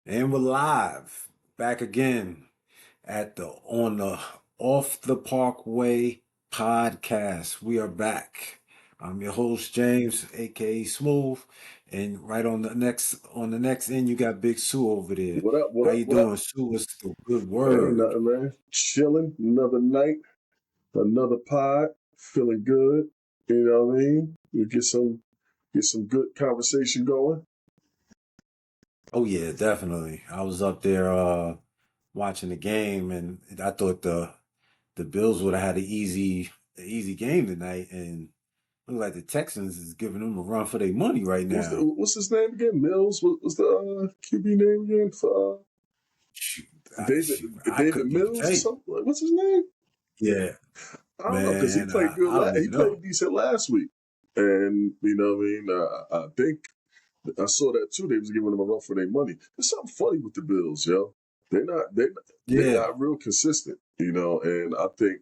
And we're live back again at the on the Off the Parkway podcast. We are back. I'm your host James, aka Smooth, and right on the next end you got Big Sue over there. What up? What How up? you What up? doing, Sue? What's the good Ain't word? nothing, man. Chilling. Another night, another pod. Feeling good. You know what I mean? We get some good conversation going. Oh yeah, definitely. I was up there watching the game, and I thought the Bills would have had an easy game tonight, and look like the Texans is giving them a run for their money right now. What's his name again? Mills. What's the QB name again for Shoot, David shoot, I David couldn't even Mills tell or you. something? What's his name? Yeah, I don't know because he man, played good. I don't He even played know. decent last week, and you know what I mean. I think I saw that too. They was giving them a run for their money. There's something funny with the Bills, yo. They're Yeah, not real consistent, and I think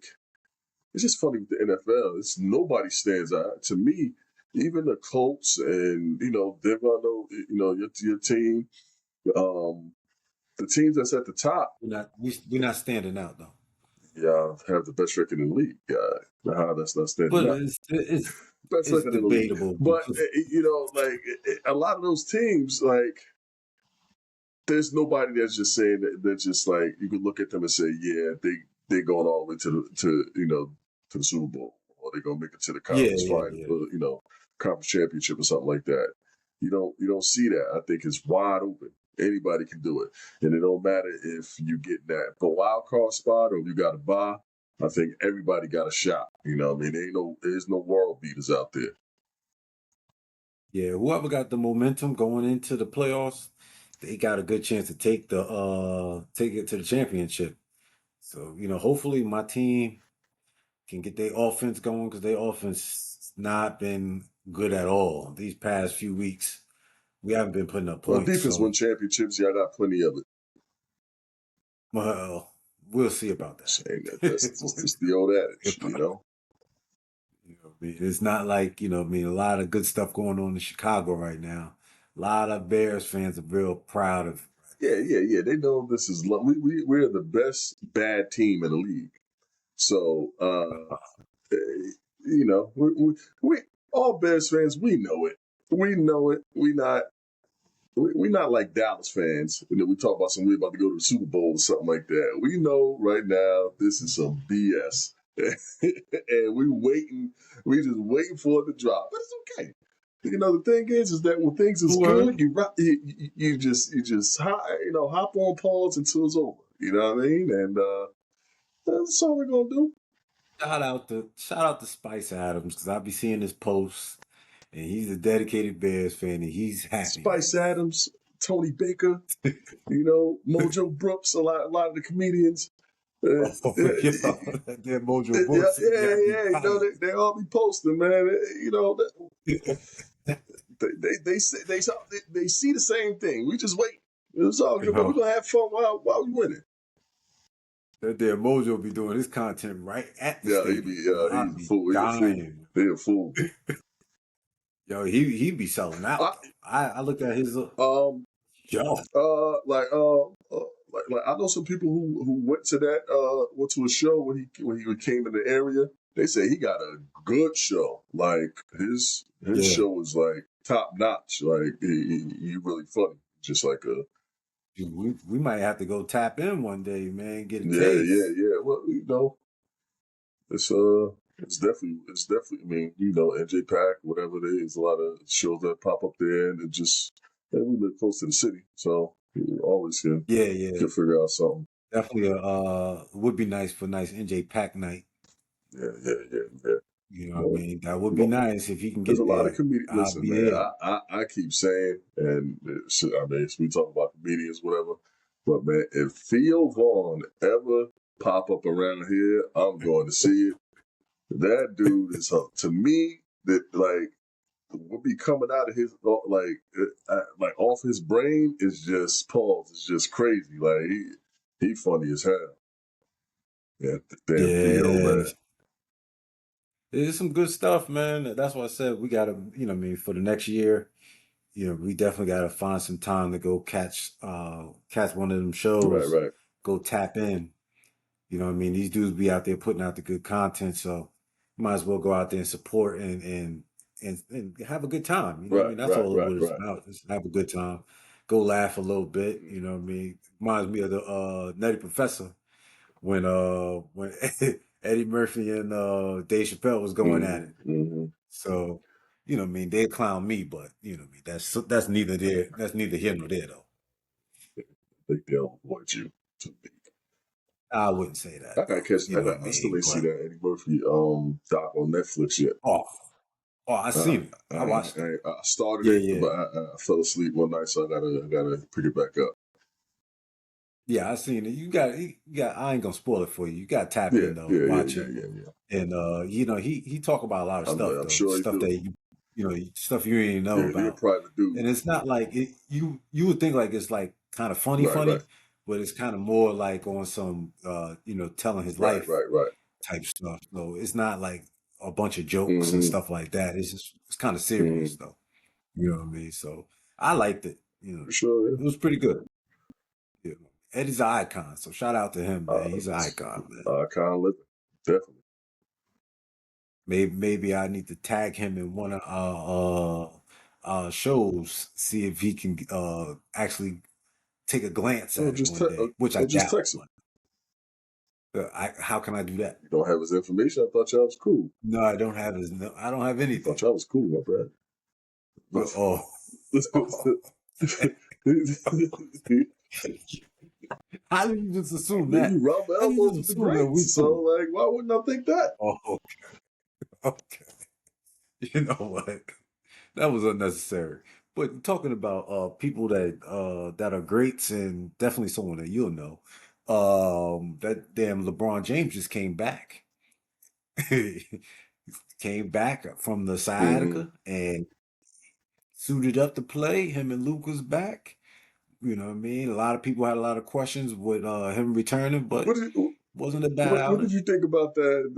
it's just funny with the NFL. It's nobody stands out to me. Even the Colts and Denver, I know your team, um, the teams that's at the top, we're not standing out though. yeah, have the best record in the league. How that's not standing But out. Best it's record in the league. debatable But because a lot of those teams, like there's nobody that's just saying that's just like you could look at them and say, yeah, they're going all the way to the Super Bowl, or they're gonna make it to the yeah, conference yeah, final, yeah, conference championship or something like that. You don't see that. I think it's wide open. Anybody can do it, and it don't matter if you get that the wild card spot or you got a bye. I think everybody got a shot. You know, what I mean, there's no world beaters out there. yeah. Whoever got the momentum going into the playoffs, they got a good chance to take it to the championship. So hopefully my team can get their offense going because their offense not been good at all these past few weeks. We haven't been putting up Well, points, defense win so championships. Y'all got plenty of it. well, we'll see about Saying that that. that's just the old adage, you know. It's not like a lot of good stuff going on in Chicago right now. A lot of Bears fans are real proud of. Yeah, yeah, yeah. They know this is we're the best bad team in the league. So we all Bears fans, we know it. We know it. We not like Dallas fans. We talk about we about to go to the Super Bowl or something like that. We know right now this is some BS. And we just waiting for it to drop. But it's okay. The thing is that when things is good, Word. you just hop on pause until it's over. You know what I mean? And that's all we're gonna do. Shout out to Spice Adams because I be seeing his posts, and he's a dedicated Bears fan, and he's happy right Spice Adams, Tony Baker, Mojo Brooks, a lot of the comedians. Uh, now. Oh, yeah, yeah, that Mojo yeah, Brooks, yeah, yeah, be yeah. dying. They all be posting, man. They see the same thing. We just wait. It's all You good, but we're know, gonna have fun while we winning. that there Mojo be doing his content right at the Yeah, stadium. Yo, I he's a be fool. He a fool. dying. He a fool. Yo, he be selling I, out though. I looked at his um, yo. uh, like, uh, uh like I know some people who went to a show when he came in the area. They say he got a good show. Like his Yeah, show was like top notch. Like he really funny. Just like a dude, we might have to go tap in one day, man. Get a yeah, yeah, taste. yeah. Well, it's definitely. I mean, NJ Pack, whatever it is, a lot of shows that pop up there, and we live close to the city, so you always can Yeah, yeah. can figure out something. Definitely would be nice for nice NJ Pack night. Yeah, yeah, yeah, yeah. You know what I Well, mean? That would be well, nice if he can there's a get lot of there. comedians. I'll Listen, be man, there. I keep saying, and I mean, we talk about comedians, whatever, but man, if Theo Vaughn ever pop up around here, I'm going to see it. That dude is to me that like what be coming out of his like off his brain is just pause. It's just crazy. Like he funny as hell. Yeah, damn Theo, Yeah. man. It's some good stuff, man. That's why I said we gotta, for the next year, we definitely got to find some time to go catch one of them Right, shows, right. go tap in. You know what I mean? These dudes be out there putting out the good content, so you might as well go out there and support and have a good time. You know what I Right, mean? That's right, all right, what it's right. about. Just have a good time, go laugh a little bit. You know what I mean? Reminds me of the Nutty Professor when Eddie Murphy and Dave Chappelle was going at Mm-hmm, it. mm-hmm. So, you know what I mean? They clown me, but you know what I mean? That's neither here nor there though. I think they'll avoid you. I wouldn't say that I gotta though. catch. You know what I I still mean? ain't see But that Eddie Murphy doc on Netflix yet. oh, oh, I seen it. I watched it. I started Yeah, it, yeah. but I fell asleep one night, so I gotta pick it back up. Yeah, I seen it. You got I ain't gonna spoil it for you. You gotta tap Yeah, in though, yeah, yeah, watch yeah, it. yeah, yeah. And he talk about a lot of stuff I'm though. sure he Stuff do. that stuff you didn't know He a about. private dude. And it's not like you would think like it's like kind of Right, right, funny, but it's kind of more like on some telling his right, life right, right. type stuff. So it's not like a bunch of jokes and Mm-hmm, stuff like that. It's kind of serious mm-hmm. though. You know what I mean? So I liked it. For sure, yeah. It was pretty good. You know, Eddie's an icon, so shout out to him, man. He's an It's icon, man. kind of living, definitely. Maybe I need to tag him in one of our shows, see if he can actually take a glance Or at it one day, which I just doubt. text him. But how can I do that? You don't have his information. I thought y'all was cool. No, I don't have his. No, I don't have I thought anything. y'all was cool, my brother. Oh, how did you just assume that? You rub How did you elbows just with the assume that we greats, so cool? like, why wouldn't I think that? Oh, okay. You know what? That was unnecessary. But talking about people that are greats and definitely someone that you'll know, that damn LeBron James just came back. Came back from the Mm-hmm. sciatica and suited up to play. Him and Luca's back. You know what I mean? A lot of people had a lot of questions with him returning, but What did wasn't a bad what did outing. you think about that?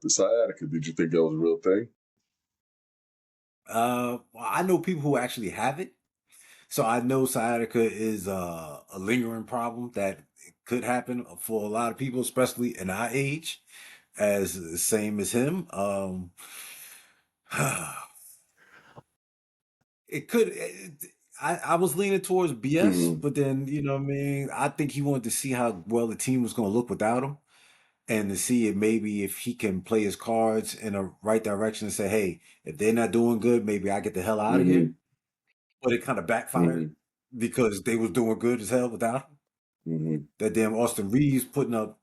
The sciatica. Did you think that was a real thing? Well, I know people who actually have it. So I know sciatica is a lingering problem that could happen for a lot of people, especially in our age, as the same as him. It could. I was leaning towards BS, Mm-hmm. but then you know what I mean. I think he wanted to see how well the team was going to look without him, and to see it maybe if he can play his cards in a right direction and say, "Hey, if they're not doing good, maybe I get the hell out of Mm-hmm. here." But it kind of backfired Mm-hmm. because they was doing good as hell without him. Mm-hmm. That damn Austin Reeves putting up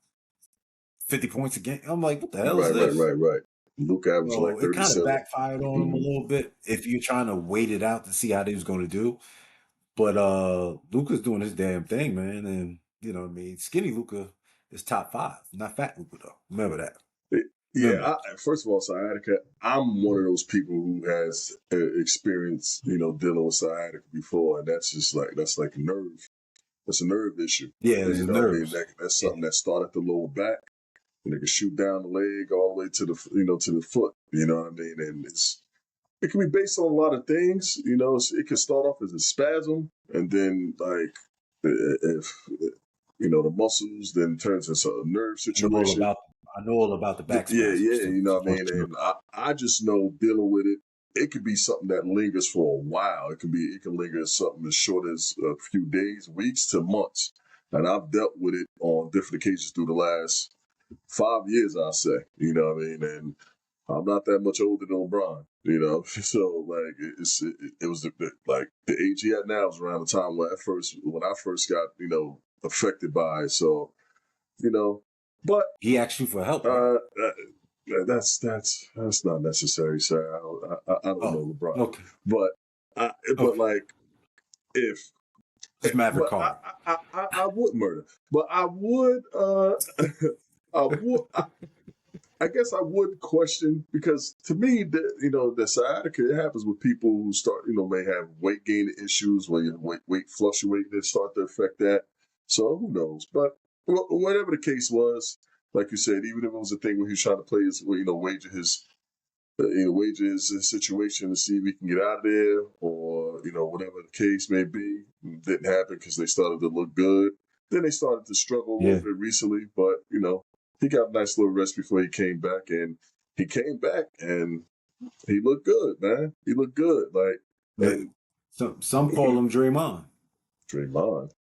50 points a game. I'm like, what the hell is Right, right, this? right, right. Luke averaged like So it kind of 37. backfired on him a Mm-hmm. little bit if you're trying to wait it out to see how they was going to do. But Luca's doing his damn thing, man. And you know what I mean? Skinny Luca is top five, not fat Luca though. Remember that. Yeah, Remember that. first of all, sciatica. I'm one of those people who has experience, dealing with sciatica before, and that's like a nerve. That's a nerve issue. Yeah, it's You his know what I mean? nerves. That's Yeah. something that started at the lower back, and it can shoot down the leg all the way to the to the foot. You know what I mean? And it can be based on a lot of things. It can start off as a spasm, and then like if the muscles then turns into a nerve I know all situation. about I know all about the back Yeah, spasms yeah, too, you know so what I I'm mean? sure. And I just know dealing with it, it could be something that lingers for a while. It can linger as something as short as a few days, weeks to months. And I've dealt with it on different occasions through the last 5 years, I say. You know what I mean? And I'm not that much older than LeBron, So like it was like the age he had now was around the time when I first got, affected by it. So, you know, but He asked you for help, right? uh, that's not necessary, sir. I don't Oh, know LeBron, okay. but but Okay. like if Just Maverick but Card. I would murder, but I would I would I guess I would question because to me the sciatica it happens with people who start may have weight gain issues when your weight fluctuating and start to affect that. So who knows? But whatever the case was, like you said, even if it was a thing where he was trying to play his wager his wages situation to see if he can get out of there, or whatever the case may be. Didn't happen because they started to look good. Then they started to struggle a little Yeah. bit recently, but he got a nice little rest before he came back, and he came back and he looked good, man. He looked good, like, Yeah. and Some call him Draymond. Draymond.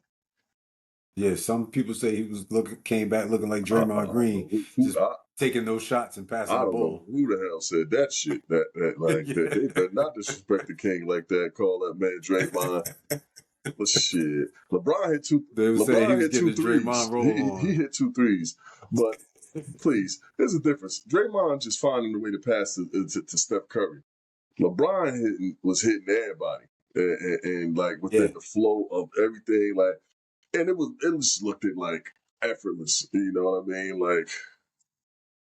Yeah, some people say he was came back looking like I Draymond don't know Green, who just taking those shots and passing I the don't know ball. who the hell said that shit. That like that they Yeah. better not disrespect the king like that. Call that man Draymond. But shit, They were saying he LeBron was hit getting two his Draymond threes. roll He on. hit two threes. But please, there's a difference. Draymond just finding a way to pass to Steph Curry. LeBron was hitting everybody, and like within Yeah, the flow of everything, like, and it just looked at like effortless. You know what I mean? Like,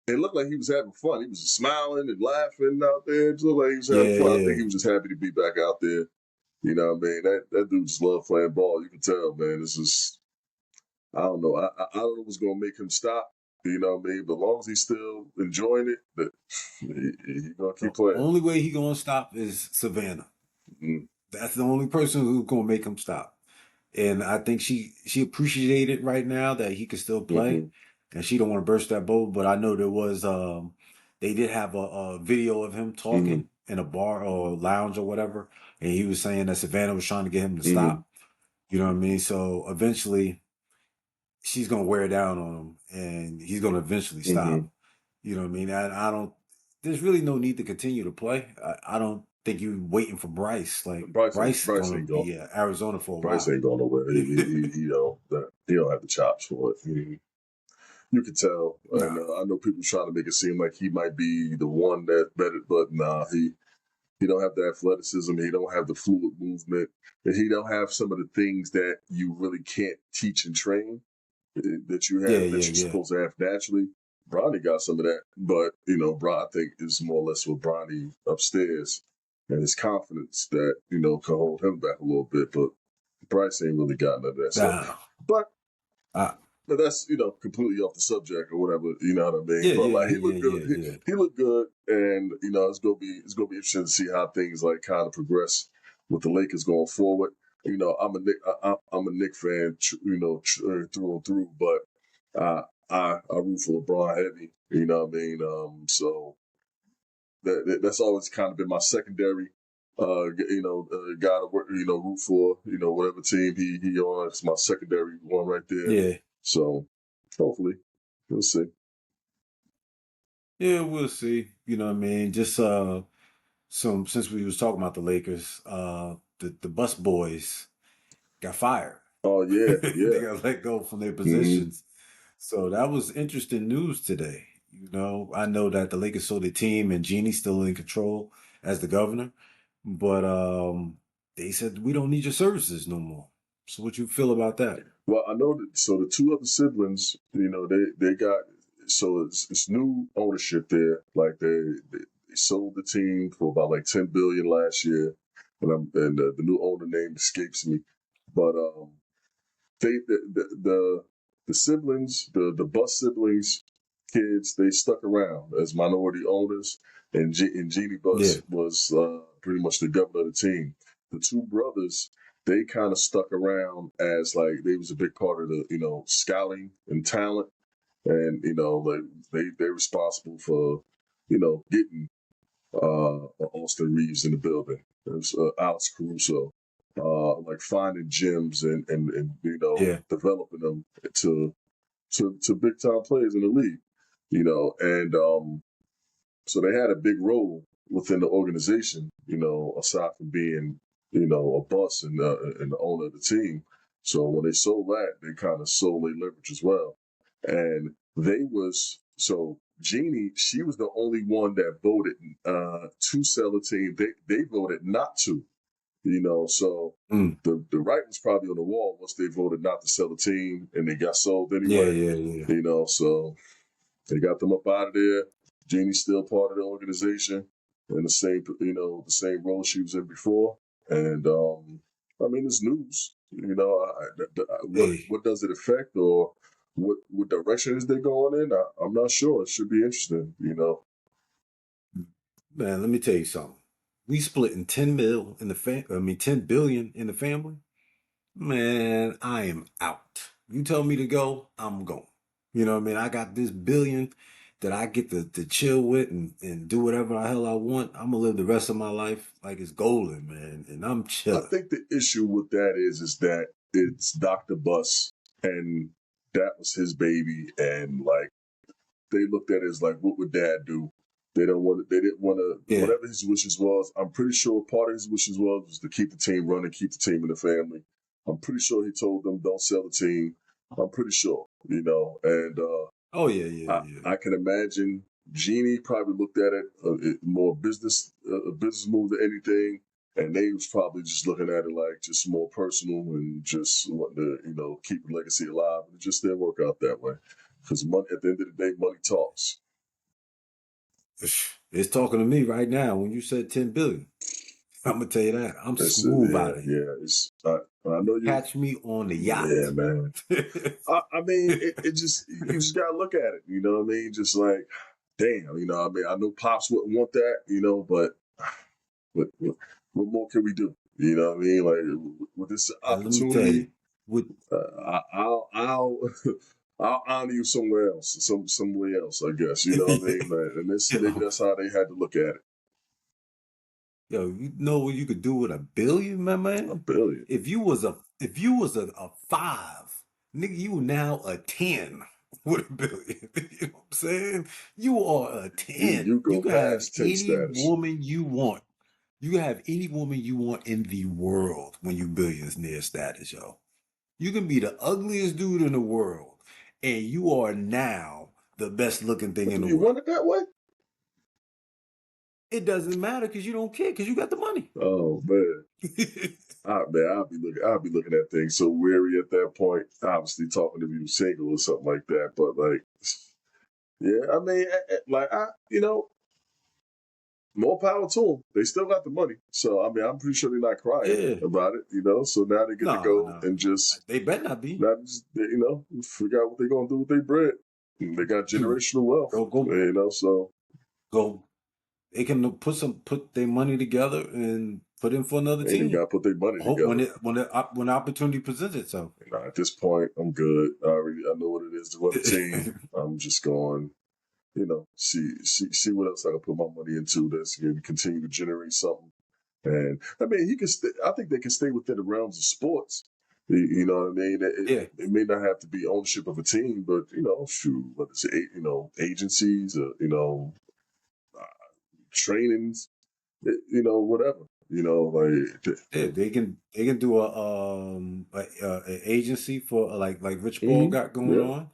it looked like he was having fun. He was just smiling and laughing out there. It looked like he was having yeah, fun. I think yeah, he was just happy to be back out there. You know what I mean? That dude just loved playing ball. You can tell, man. This is, I don't know. I don't know what's gonna make him stop. You know what I mean? But as long as he's still enjoying it, he's gonna The keep playing. only way he gonna stop is Savannah. Mm-hmm. That's the only person who's gonna make him stop. And I think she appreciated right now that he could still play, Mm-hmm. and she don't want to burst that bubble. But I know there was they did have a video of him Mm-hmm. talking in a bar or lounge or whatever, and he was saying that Savannah was trying to get him to Mm-hmm. stop. You know what I mean? So eventually she's gonna wear down on him, and he's gonna eventually Mm-hmm. stop. You know what I mean? I don't. There's really no need to continue to play. I don't think you're waiting for Bryce. Like Bryce Bryce gonna ain't going. be at Arizona for a Bryce while. ain't going nowhere. He don't have the chops for it. You can tell, and Nah. I know people trying to make it seem like he might be the one that's better, but nah, he don't have the athleticism. He don't have the fluid movement. And he don't have some of the things that you really can't teach and train that you Yeah, have that yeah, you're yeah. supposed to have naturally. Bronny got some of that, but Bron, I think is more or less with Bronny upstairs and his confidence that can hold him back a little bit. But Bryce ain't really got none of that. So, Nah. but Uh, that's completely off the subject or whatever. You know what I mean? yeah, But yeah, like he yeah, looked yeah, good. yeah, He looked good, and it's gonna be interesting to see how things like kind of progress with the Lakers going forward. I'm a Knick fan, through and through, but I root for LeBron heavy. You know what I mean? So that's always kind of been my secondary. Guy to work, root for, whatever team he on. It's my secondary one right there. yeah, So hopefully, we'll see. yeah. We'll see. You know what I mean? Just some since we was talking about the Lakers, the bus boys got fired. Oh yeah, They yeah. got let go from their Mm-hmm. positions. So that was interesting news today. You know, I know that the Lakers sold their team and Genie's still in control as the governor, but they said we don't need your services no more. So what you feel about that? Well, I know that. So the two other siblings, they got. So it's new ownership there. Like they sold the team for about like 10 billion last year, and the new owner name escapes me, but they the siblings, the Bus siblings, kids, they stuck around as minority owners, and Jeannie Yeah, Buss was pretty much the governor of the team. The two brothers, they kind of stuck around as like they was a big part of the scouting and talent, and like they're responsible for getting Austin Reeves in the building. There's Alex Caruso, like finding gems and yeah, developing them to big time players in the league. And so they had a big role within the organization. Aside from being a boss and the owner of the team. So when they sold that, they kind of sold their leverage as well. And they was so Jeannie, she was the only one that voted to sell the team. They voted not to, so mm, the writing was probably on the wall once they voted not to sell the team and they got sold yeah, anyway. yeah, yeah, So they got them up out of there. Jeannie's still part of the organization in the same role she was in before. And I mean, it's news. What hey, what does it affect, or what direction is they going in? I'm not sure. It should be interesting. Man, let me tell you something. We splitting 10 mil in the 10 billion in the family. Man, I am out. You tell me to go, I'm going. You know what I mean? I got this billion that I get to chill with and do whatever the hell I want. I'm gonna live the rest of my life like it's golden, man. And I'm I chilling. think the issue with that is that it's Dr. Bus and that was his baby, and like they looked at it as like, what would Dad do? They didn't want to. Yeah. Whatever his wishes was, I'm pretty sure part of his wishes was to keep the team running, keep the team in the family. I'm pretty sure he told them don't sell the team. I'm pretty sure, and Oh yeah, yeah, yeah. I can imagine Jeannie probably looked at it more a business move than anything, and they was probably just looking at it like just more personal and just wanting to, keep the legacy alive. It just didn't work out that way because money at the end of the day, money talks. It's talking to me right now when you said 10 billion. I'm gonna tell you that. I'm That's smooth out of here. yeah. I know you. Catch me on the Yeah, yacht. man. I mean, it just you just gotta look at it. You know what I mean? Just like, damn. I mean, I know pops wouldn't want that. But what more can we do? You know what I mean? Like with this And let me tell you, opportunity, with I'll I'll honor you somewhere else, somewhere else. I guess you know what I mean. Like, and this maybe yo, that's how they had to look at it. yo, you know what you could do with a billion, my A man? billion. If you was a five, nigga, you now a 10 with a billion. You know what I'm saying? You are a You 10. You go can have past 10 any status. woman you want. You can have any woman you want in the world when you billionaire status, yo. You can be the ugliest dude in the world, and you are now the best looking thing But in do the you want world. it that way? It doesn't matter because you don't care because you got the money. Oh man. I'll be looking at things so weary at that point. Obviously, talking to you single or something like that, but like, yeah, I mean, like more power to them. They still got the money, so I mean, I'm pretty sure they're not crying Yeah. about it. So now they get to No, go no. and just They better not be. not just figure out what they're gonna do with their bread. And they got generational wealth, Go, go, So go. They can put their money together and put in for another they ain't even team. got to put their money Hope together. when the opportunity presents itself. At this point, I'm good. I know what it is to run a team. I'm just going. See what else I can put my money into that's going to continue to generate something. And I mean, he can. I think they can stay within the realms of sports. You know what I mean? Yeah, It may not have to be ownership of a team, but shoot, whether it's agencies, trainings, whatever. yeah. They can do a agency for like Rich Paul got going yeah. on.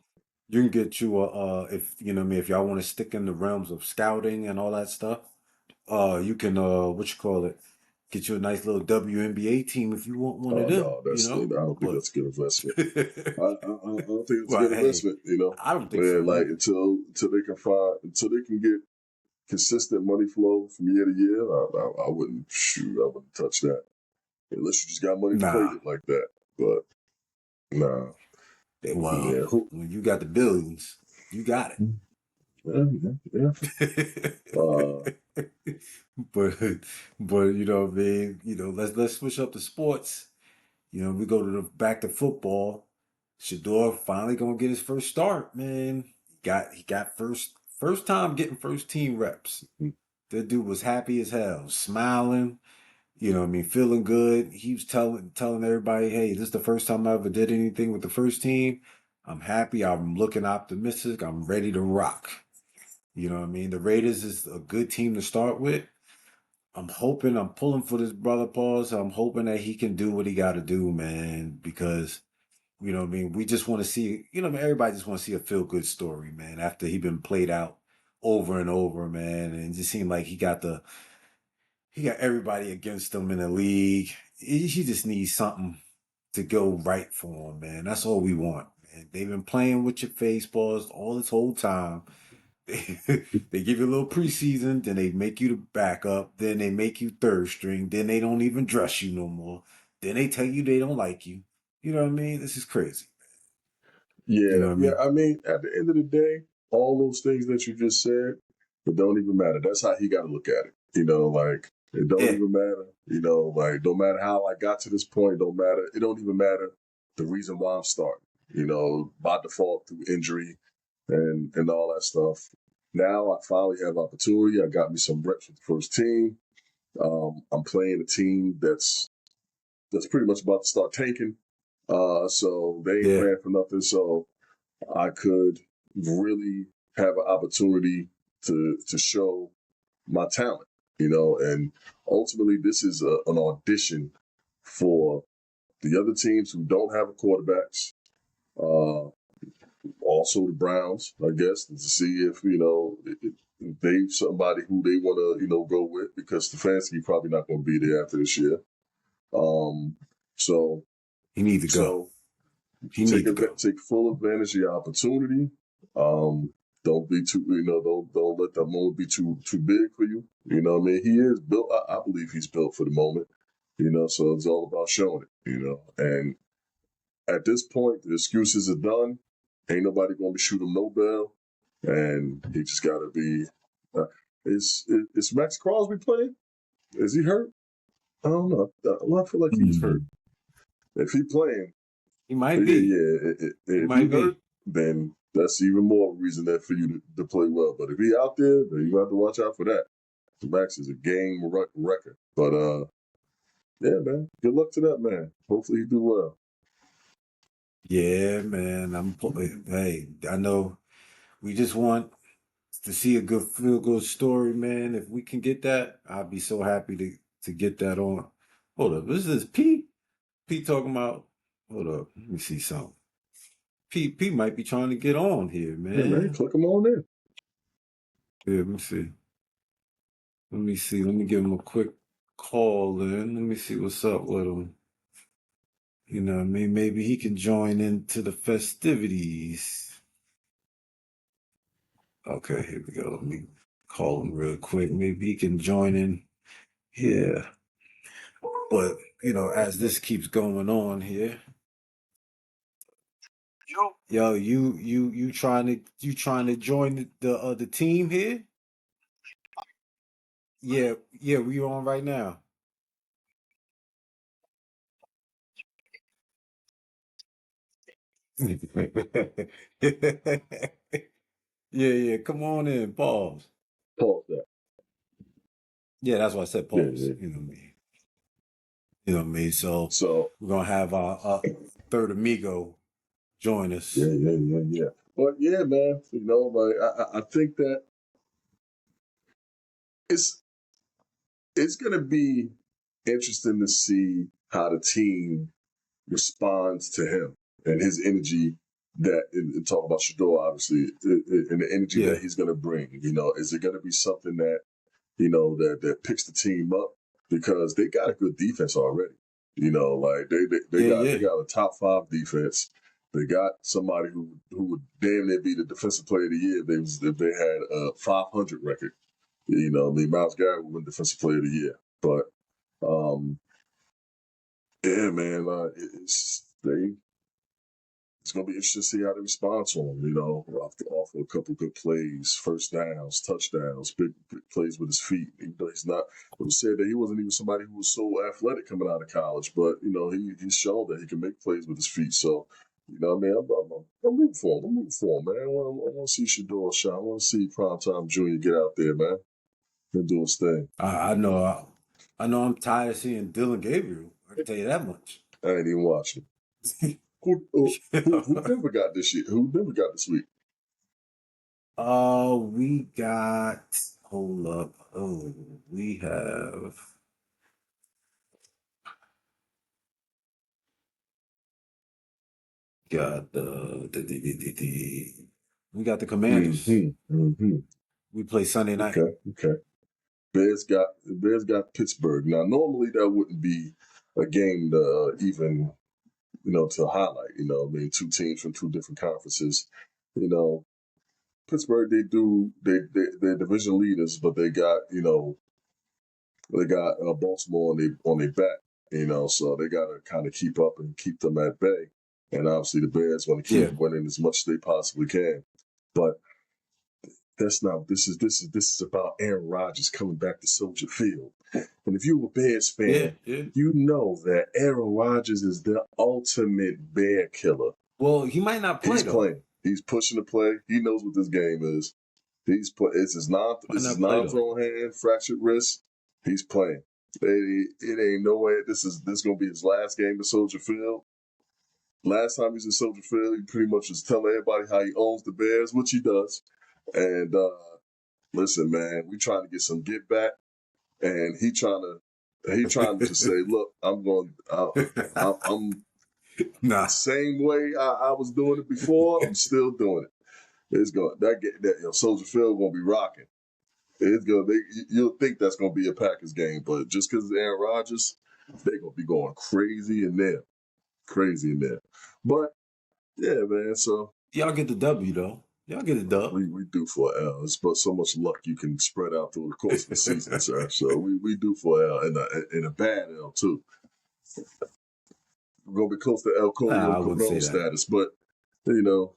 You can get you a if you know what I mean if y'all want to stick in the realms of scouting and all that stuff. You can what you call it? Get you a nice little WNBA team if you want one of Oh them. no, I don't think But that's a good investment. I don't think it's a well, good hey, investment. I don't think Yeah, so like either. until they can get consistent money flow from year to year, I wouldn't shoot. I wouldn't touch that unless you just got money to play Nah. with like that. But nah, Well, yeah, who, when you got the billions, you got yeah, yeah. it. Uh, but you know what I mean. Let's switch up to sports. We go to the back to football. Shador finally gonna get his first start, man. He got first time getting first team reps. That dude was happy as hell, smiling. I mean, feeling good. He was telling everybody, "Hey, this is the first time I ever did anything with the first team. I'm happy. I'm looking optimistic. I'm ready to rock." You know what I mean? The Raiders is a good team to start with. I'm pulling for this brother Paul. So I'm hoping that he can do what he got to do, man. Because what I mean, we just want to see. Everybody just want to see a feel good story, man. After he been played out over and over, man, and it just seemed like he got everybody against him in the league. He just needs something to go right for him, man. That's all we want, man. They've been playing with your face balls all this whole time. They give you a little preseason, then they make you the backup, then they make you third string, then they don't even dress you no more. Then they tell you they don't like you. You know what I mean? This is crazy. You yeah, know what I yeah. mean? I mean, at the end of the day, all those things that you just said, It don't even matter. That's how he got to look at it. Like it don't Yeah. even matter. Like don't matter how I got to this point. It don't matter. It don't even matter the reason why I'm starting. By default through injury and all that stuff. Now I finally have opportunity. I got me some reps with the first team. I'm playing a team that's pretty much about to start tanking. So they ain't Yeah. playing for nothing. So I could really have an opportunity to show my talent, and ultimately this is an audition for the other teams who don't have a quarterbacks. Also the Browns, I guess, to see if if they somebody who they want to go with, because Stefanski probably not going to be there after this year. So He needs to go. so He needs to go. take full advantage of your opportunity. Don't be too don't let that moment be too big for you. You know what I mean? He is built. I believe he's built for the moment. So it's all about showing it. And at this point, the excuses are done. Ain't nobody going to be shooting no bell, and he just got to be. Is Max Crosby playing? Is he hurt? I don't know. I feel like he's hurt. If he playing, He might be. If he might be. hurt, then that's even more reason there for you to play well. But if he out there, then you have to watch out for that. Max is a game record. But yeah, man. Good luck to that man. Hopefully he do well. Yeah, man. Hey, I know we just want to see a good feel good story, man. If we can get that, I'll be so happy to get that on. Hold up, this is Pete. Pete talking about. Hold up, let me see something. Pete might be trying to get on here, Yeah, man. man. Click him on in. Yeah, let me see. Let me see. Let me give him a quick call in. Let me see what's up with him. You know what I mean? Maybe he can join into the festivities. Okay, here we go. Let me call him real quick. Maybe he can join in. Yeah. But, as this keeps going on here. Yo, you trying to join the team here? Yeah, yeah, we on right now. Yeah, yeah. Come on in. Pause. Pause that. Yeah, that's why I said Yeah, pause. yeah. You know what I mean? You know what I mean? So So we're gonna have our third amigo join us. yeah. But yeah, man. Like I think that it's gonna be interesting to see how the team responds to him and his energy that and talk about Shador obviously and the energy Yeah, that he's going to bring. Is it going to be something that that picks the team up, because they got a good defense already. Like yeah, they yeah, got a top 5 defense. They got somebody who would damn near be the defensive player of the year if they had a 500 record. Miles Garrett would win defensive player of the year. But um, yeah, man, it's gonna be interesting to see how they respond to him. Off of a couple good plays, first downs, touchdowns, big plays with his feet. Even though he's not, it was said that he wasn't even somebody who was so athletic coming out of college, but he's shown that he can make plays with his feet. So, what I mean, I'm rooting for him. I'm rooting for him, man. I want to see Shador shot. I want to see Primetime Junior get out there, man, and do his thing. I know. I know. I'm tired of seeing Dylan Gabriel. I can tell you that much. I ain't even watching. Who Denver got this year? Who Denver got this week? We got. Hold up. Oh, we have got we got the Commanders. Mm-hmm. We play Sunday night. Okay. Bears got Pittsburgh. Now, normally that wouldn't be a game to even to highlight. I mean, two teams from two different conferences. Pittsburgh, they're division leaders, but they got Baltimore on their back. So they got to kind of keep up and keep them at bay. And obviously, the Bears want to keep Yeah, winning as much as they possibly can. But That's not what this is. This is about Aaron Rodgers coming back to Soldier Field. And if you're a Bears fan, you know that Aaron Rodgers is the ultimate bear killer. Well, he might not play. He's playing. He's pushing the play. He knows what this game is. It's his non-thrown hand, fractured wrist. He's playing. It ain't no way. This gonna be his last game at Soldier Field. Last time he was in Soldier Field, he pretty much was telling everybody how he owns the Bears, which he does. And listen, man, we trying to get some get back, and he trying to say, look, I'm Nah. same way I was doing it before. I'm still doing it. It's going that Soldier Field gonna be rocking. It's gonna. You'll think that's gonna be a Packers game, but just because it's Aaron Rodgers, they're gonna be going crazy in there. But yeah, man. So y'all get the W though. Y'all get a dub. We do for an L. It's but so much luck you can spread out through the course of the season, sir. So we do for an L and a bad L too. We're gonna be close to El Coño status, but you know.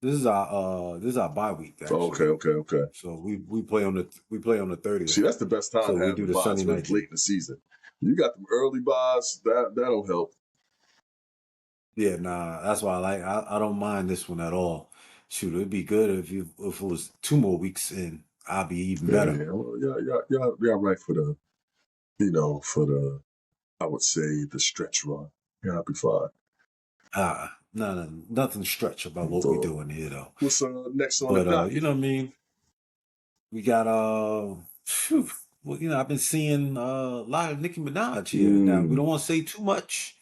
This is our bye week. Actually. Okay. So we play on the 30th. See, that's the best time. So we do the Sunday night late in the season. You got them early buys. That'll help. Yeah, nah. That's why I don't mind this one at all. Shoot, it'd be good if it was 2 more weeks in. I'll be even better. Yeah. Well, y'all right for the I would say the stretch run. Yeah, I'll be fine. No, nothing stretch about what we're doing here though. What's next on the docket? You know what I mean? We got well, I've been seeing a lot of Nicki Minaj here. Now we don't want to say too much.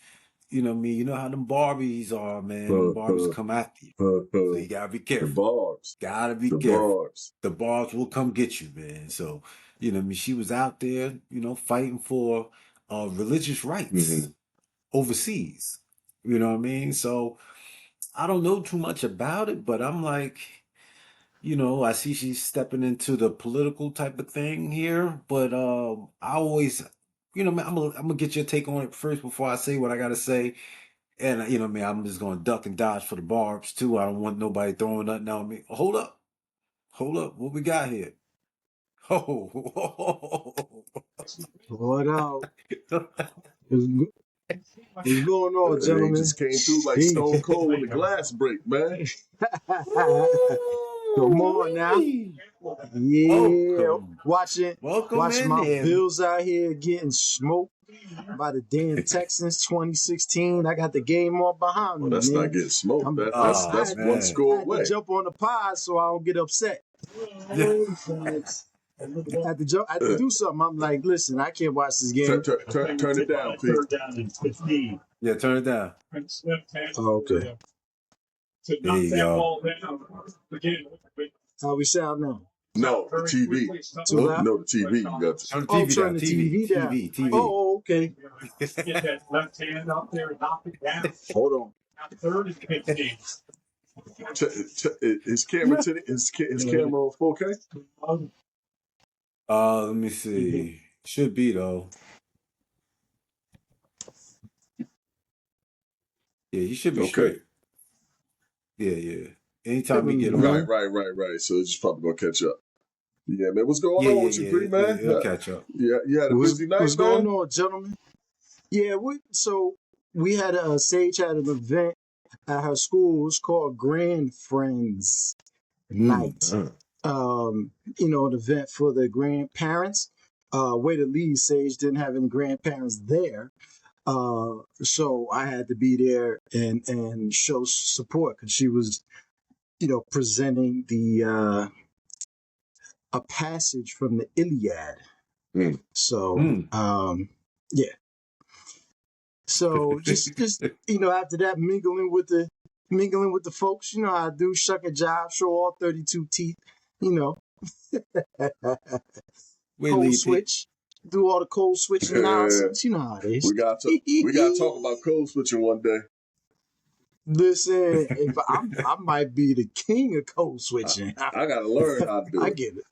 You know what I mean? You know how them Barbies are, man. Them Barbies come after you. So you gotta be careful. The barbs. Gotta be careful. The barbs will come get you, man. So, you know what I mean? She was out there, fighting for religious rights overseas. You know what I mean? So I don't know too much about it, but I'm like, I see she's stepping into the political type of thing here, but I always, man, I'm gonna get your take on it first before I say what I gotta say. And I'm just gonna duck and dodge for the barbs too. I don't want nobody throwing nothing on me. Hold up, what we got here? What up? What's going on, gentlemen? He just came through like Stone Cold when the glass break, man. Come on now. Yeah. Watching my Bills out here getting smoked by the damn Texans 2016. I got the game all behind me. That's man. Not getting smoked. That's one score away. I had to jump on the pod so I don't get upset. I had to do something. I'm like, listen, I can't watch this game. Turn it down, please. Yeah, turn it down. Oh, okay. There you go. How we sound now? No, the TV. No, the TV. You got to turn the TV down. TV. Oh, okay. Get that left hand up there and knock it down. Hold on. Now, third and 15. His camera 4K? Let me see. Should be though. Yeah, you should be straight. Yeah. Anytime we get on. Right. So it's probably gonna catch up. Yeah, man. What's going on with you, pretty man? It'll catch up. Yeah, you had a busy night, What's going on, gentlemen? Yeah, Sage had an event at her school. It was called Grand Friends Night. An event for the grandparents. Way to leave, Sage didn't have any grandparents there. So I had to be there and show support because she was, presenting a passage from the Iliad. So, yeah. So just after that, mingling with the folks, how I do, shuck a jive, show all 32 teeth, Code switch. Do all the code switching nonsense. You know how it is. We got to talk about code switching one day. Listen, I might be the king of code switching. I got to learn how to do it. I get it.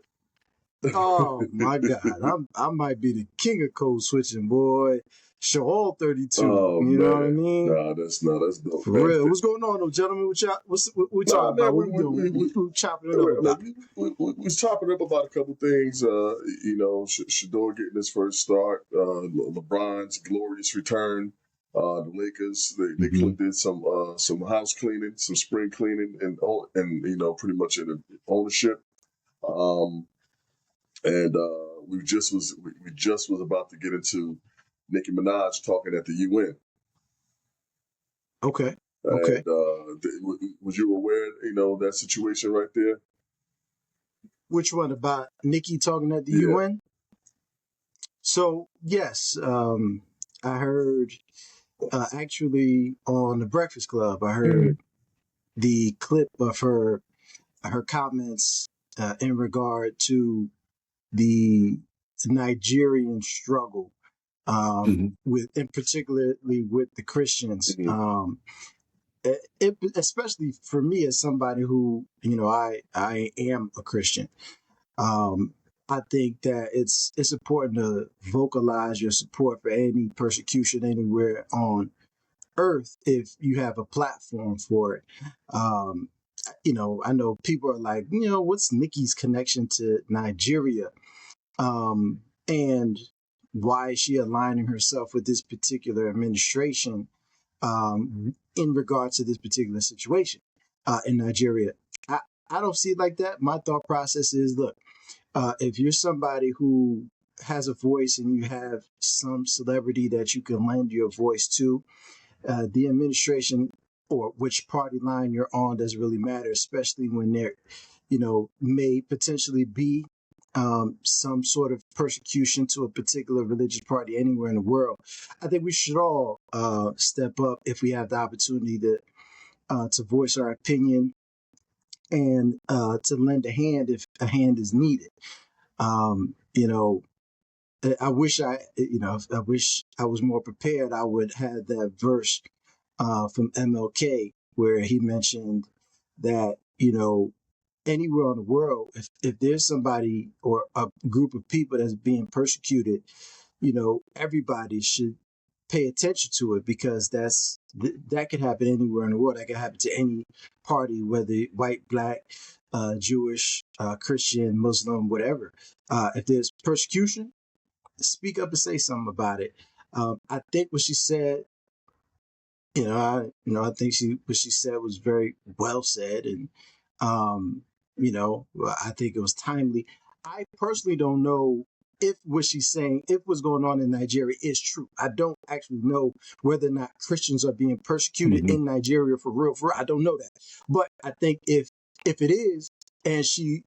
Oh my God, I might be the king of code switching, boy. Shaw 32. Oh You know what I man, mean? that's dope, For man. real. What's going on, though, gentlemen? What we Nah, talking man, about? What we doing? We chopping it up about? we was chopping up about a couple things. Shador getting his first start. LeBron's glorious return. The Lakers they did some house cleaning, some spring cleaning, and pretty much in ownership. Um, and we just was about to get into Nicki Minaj talking at the UN. Okay. And was you aware, that situation right there? Which one about Nikki talking at the Yeah. UN? So yes, I heard actually on the Breakfast Club. I heard the clip of her comments in regard to the Nigerian struggle, with, and particularly with the Christians. Especially for me as somebody who, I am a Christian. I think that it's important to vocalize your support for any persecution anywhere on earth if you have a platform for it. Um, I know people are like, what's Nikki's connection to Nigeria? And why is she aligning herself with this particular administration in regards to this particular situation in Nigeria? I don't see it like that. My thought process is, look, if you're somebody who has a voice and you have some celebrity that you can lend your voice to, the administration or which party line you're on doesn't really matter, especially when there, may potentially be some sort of persecution to a particular religious party anywhere in the world. I think we should all step up if we have the opportunity to voice our opinion and to lend a hand if a hand is needed. Um, you know, I wish I wish I was more prepared. I would have that verse from MLK where he mentioned that, anywhere in the world, if there's somebody or a group of people that's being persecuted, everybody should pay attention to it because that could happen anywhere in the world. That could happen to any party, whether white, black, Jewish, Christian, Muslim, whatever. If there's persecution, speak up and say something about it. I think what she said, I think what she said was very well said, and I think it was timely. I personally don't know if what she's saying, if what's going on in Nigeria is true. I don't actually know whether or not Christians are being persecuted in Nigeria for real. I don't know that, but I think if it is, and she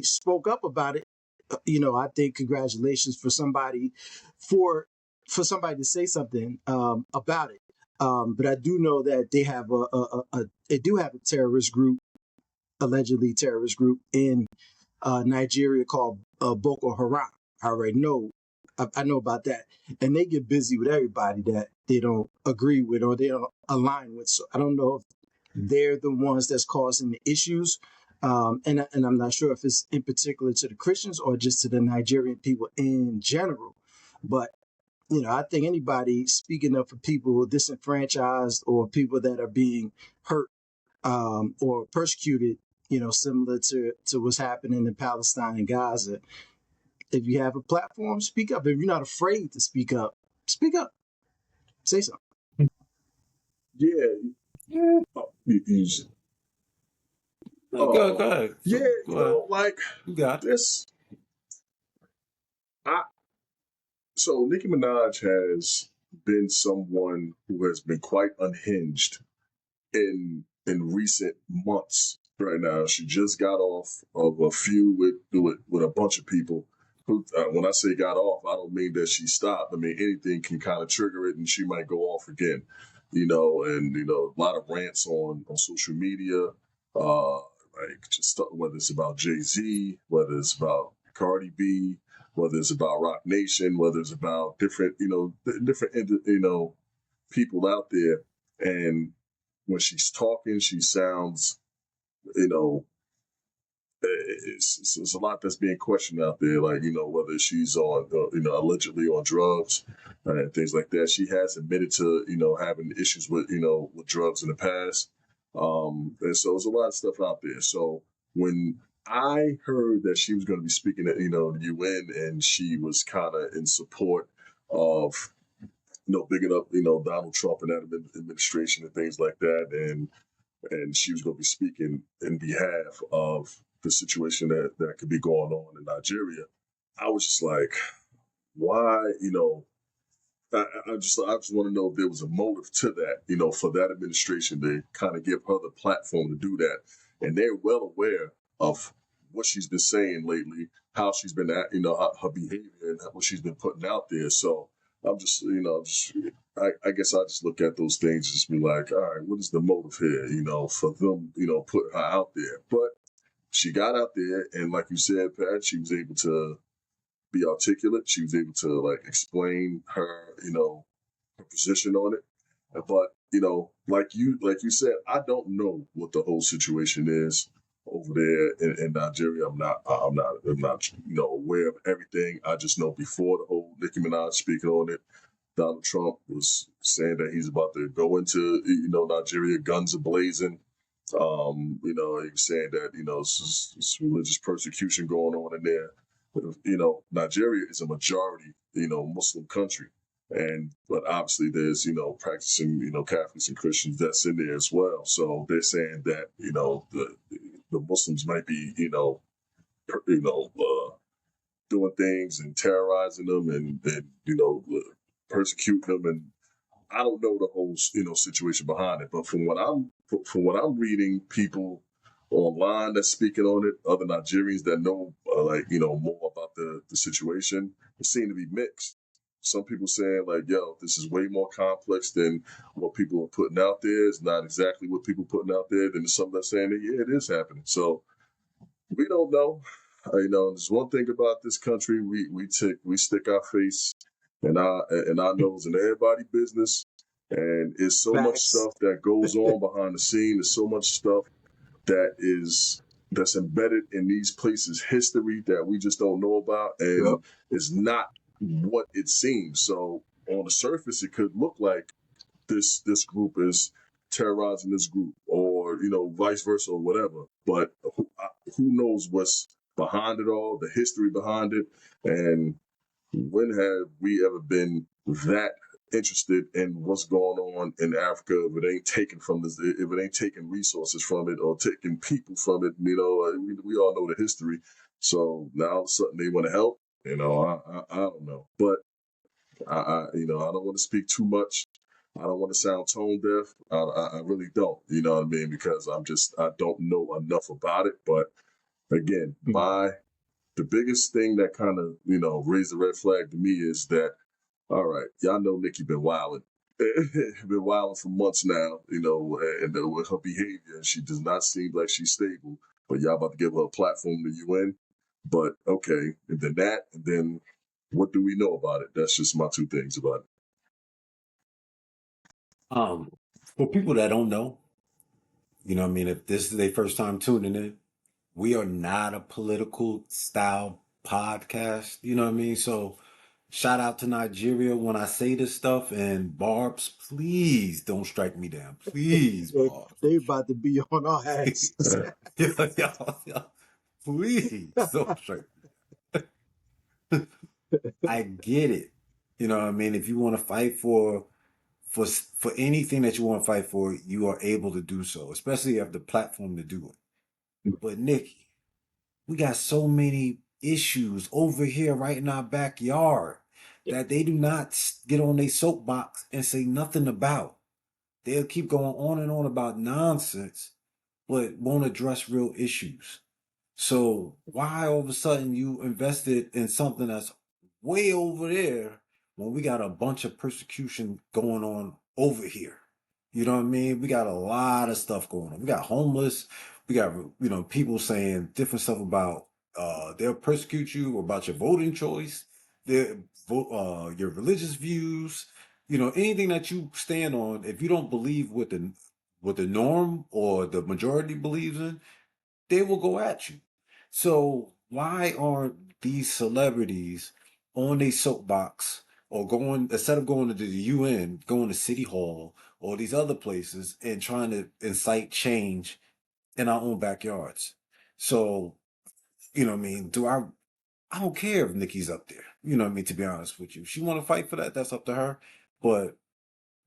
spoke up about it, I think congratulations for somebody to say something about it. But I do know that they have they do have a terrorist group, allegedly terrorist group in Nigeria called Boko Haram. I already know. I know about that, and they get busy with everybody that they don't agree with or they don't align with. So I don't know if they're the ones that's causing the issues, and I'm not sure if it's in particular to the Christians or just to the Nigerian people in general. But I think anybody speaking up for people disenfranchised or people that are being hurt or persecuted, similar to what's happening in Palestine and Gaza. If you have a platform, speak up. If you're not afraid to speak up, speak up. Say something. Yeah. Easy. Go ahead. Yeah, Go ahead. like You got it. this. So Nicki Minaj has been someone who has been quite unhinged in recent months. Right now, she just got off of a feud with a bunch of people. Who, when I say got off, I don't mean that she stopped. I mean anything can kind of trigger it, and she might go off again. A lot of rants on social media, like just whether it's about Jay-Z, whether it's about Cardi B, whether it's about Rock Nation, whether it's about different people out there, and when she's talking, she sounds, it's a lot that's being questioned out there, like, whether she's on, allegedly on drugs and things like that. She has admitted to, having issues with, with drugs in the past. And so there's a lot of stuff out there. So when I heard that she was going to be speaking at, the UN, and she was kind of in support of, bigging up, Donald Trump and that administration and things like that, and she was going to be speaking in behalf of the situation that could be going on in Nigeria. I was just like, why? I just want to know if there was a motive to that, for that administration to kind of give her the platform to do that. And they're well aware of what she's been saying lately, how she's been at, her behavior and what she's been putting out there. So I'm just, I guess I just look at those things and just be like, all right, what is the motive here, for them, putting her out there? But she got out there, and like you said, Pat, she was able to be articulate. She was able to explain her, her position on it. But like you said, I don't know what the whole situation is over there in Nigeria. I'm not, aware of everything. I just know before the whole Nicki Minaj speaking on it, Donald Trump was saying that he's about to go into, Nigeria, guns a blazing. He was saying that, it's religious persecution going on in there. Nigeria is a majority, Muslim country. But obviously there's, practicing, Catholics and Christians that's in there as well. So they're saying that, the Muslims might be, doing things and terrorizing them and persecuting them. And I don't know the whole, situation behind it. But from what I'm reading, people online that's speaking on it, other Nigerians that know, more about the situation, it seem to be mixed. Some people saying yo, this is way more complex than what people are putting out there. It's not exactly what people are putting out there. Then there's some that's saying that, yeah, it is happening. So we don't know. There's one thing about this country: we stick our face and our nose in everybody's business, and it's so much Facts. stuff that goes on behind the scene. There's so much stuff that's embedded in these places' history that we just don't know about, and Yep. it's not what it seems. So on the surface, it could look like this group is terrorizing this group, or vice versa, or whatever. But who knows what's behind it all, the history behind it, and when have we ever been that interested in what's going on in Africa if it ain't taken from this, if it ain't taking resources from it or taking people from it? We all know the history. So now all of a sudden they want to help. I don't know, but I don't want to speak too much. I don't want to sound tone deaf. I really don't. You know what I mean? Because I don't know enough about it. But again, the biggest thing that kind of, raised the red flag to me is that, all right, y'all know Nikki been wilding. Been wilding for months now, and with her behavior, she does not seem like she's stable. But y'all about to give her a platform to UN. But okay, and then that, and then what do we know about it? That's just my two things about it. For people that don't know, if this is their first time tuning in, we are not a political style podcast. You know what I mean? So shout out to Nigeria when I say this stuff, and Barb's, please don't strike me down. Please, they, Barb. they about to be on our asses. Yeah, please don't strike me. I get it. You know what I mean? If you want to fight for anything that you want to fight for, you are able to do so, especially if you have the platform to do it. But Nikki, we got so many issues over here right in our backyard that they do not get on their soapbox and say nothing about. They'll keep going on and on about nonsense, but won't address real issues. So why all of a sudden you invested in something that's way over there when we got a bunch of persecution going on over here? You know what I mean? We got a lot of stuff going on. We got homeless. We got people saying different stuff about they'll persecute you about your voting choice, their your religious views. Anything that you stand on. If you don't believe what the norm or the majority believes in, they will go at you. So why aren't these celebrities on their soapbox or going instead of going to the UN, going to City Hall or these other places and trying to incite change in our own backyards? So, what I mean, I don't care if Nikki's up there. You know what I mean, to be honest with you. She wanna fight for that, that's up to her. But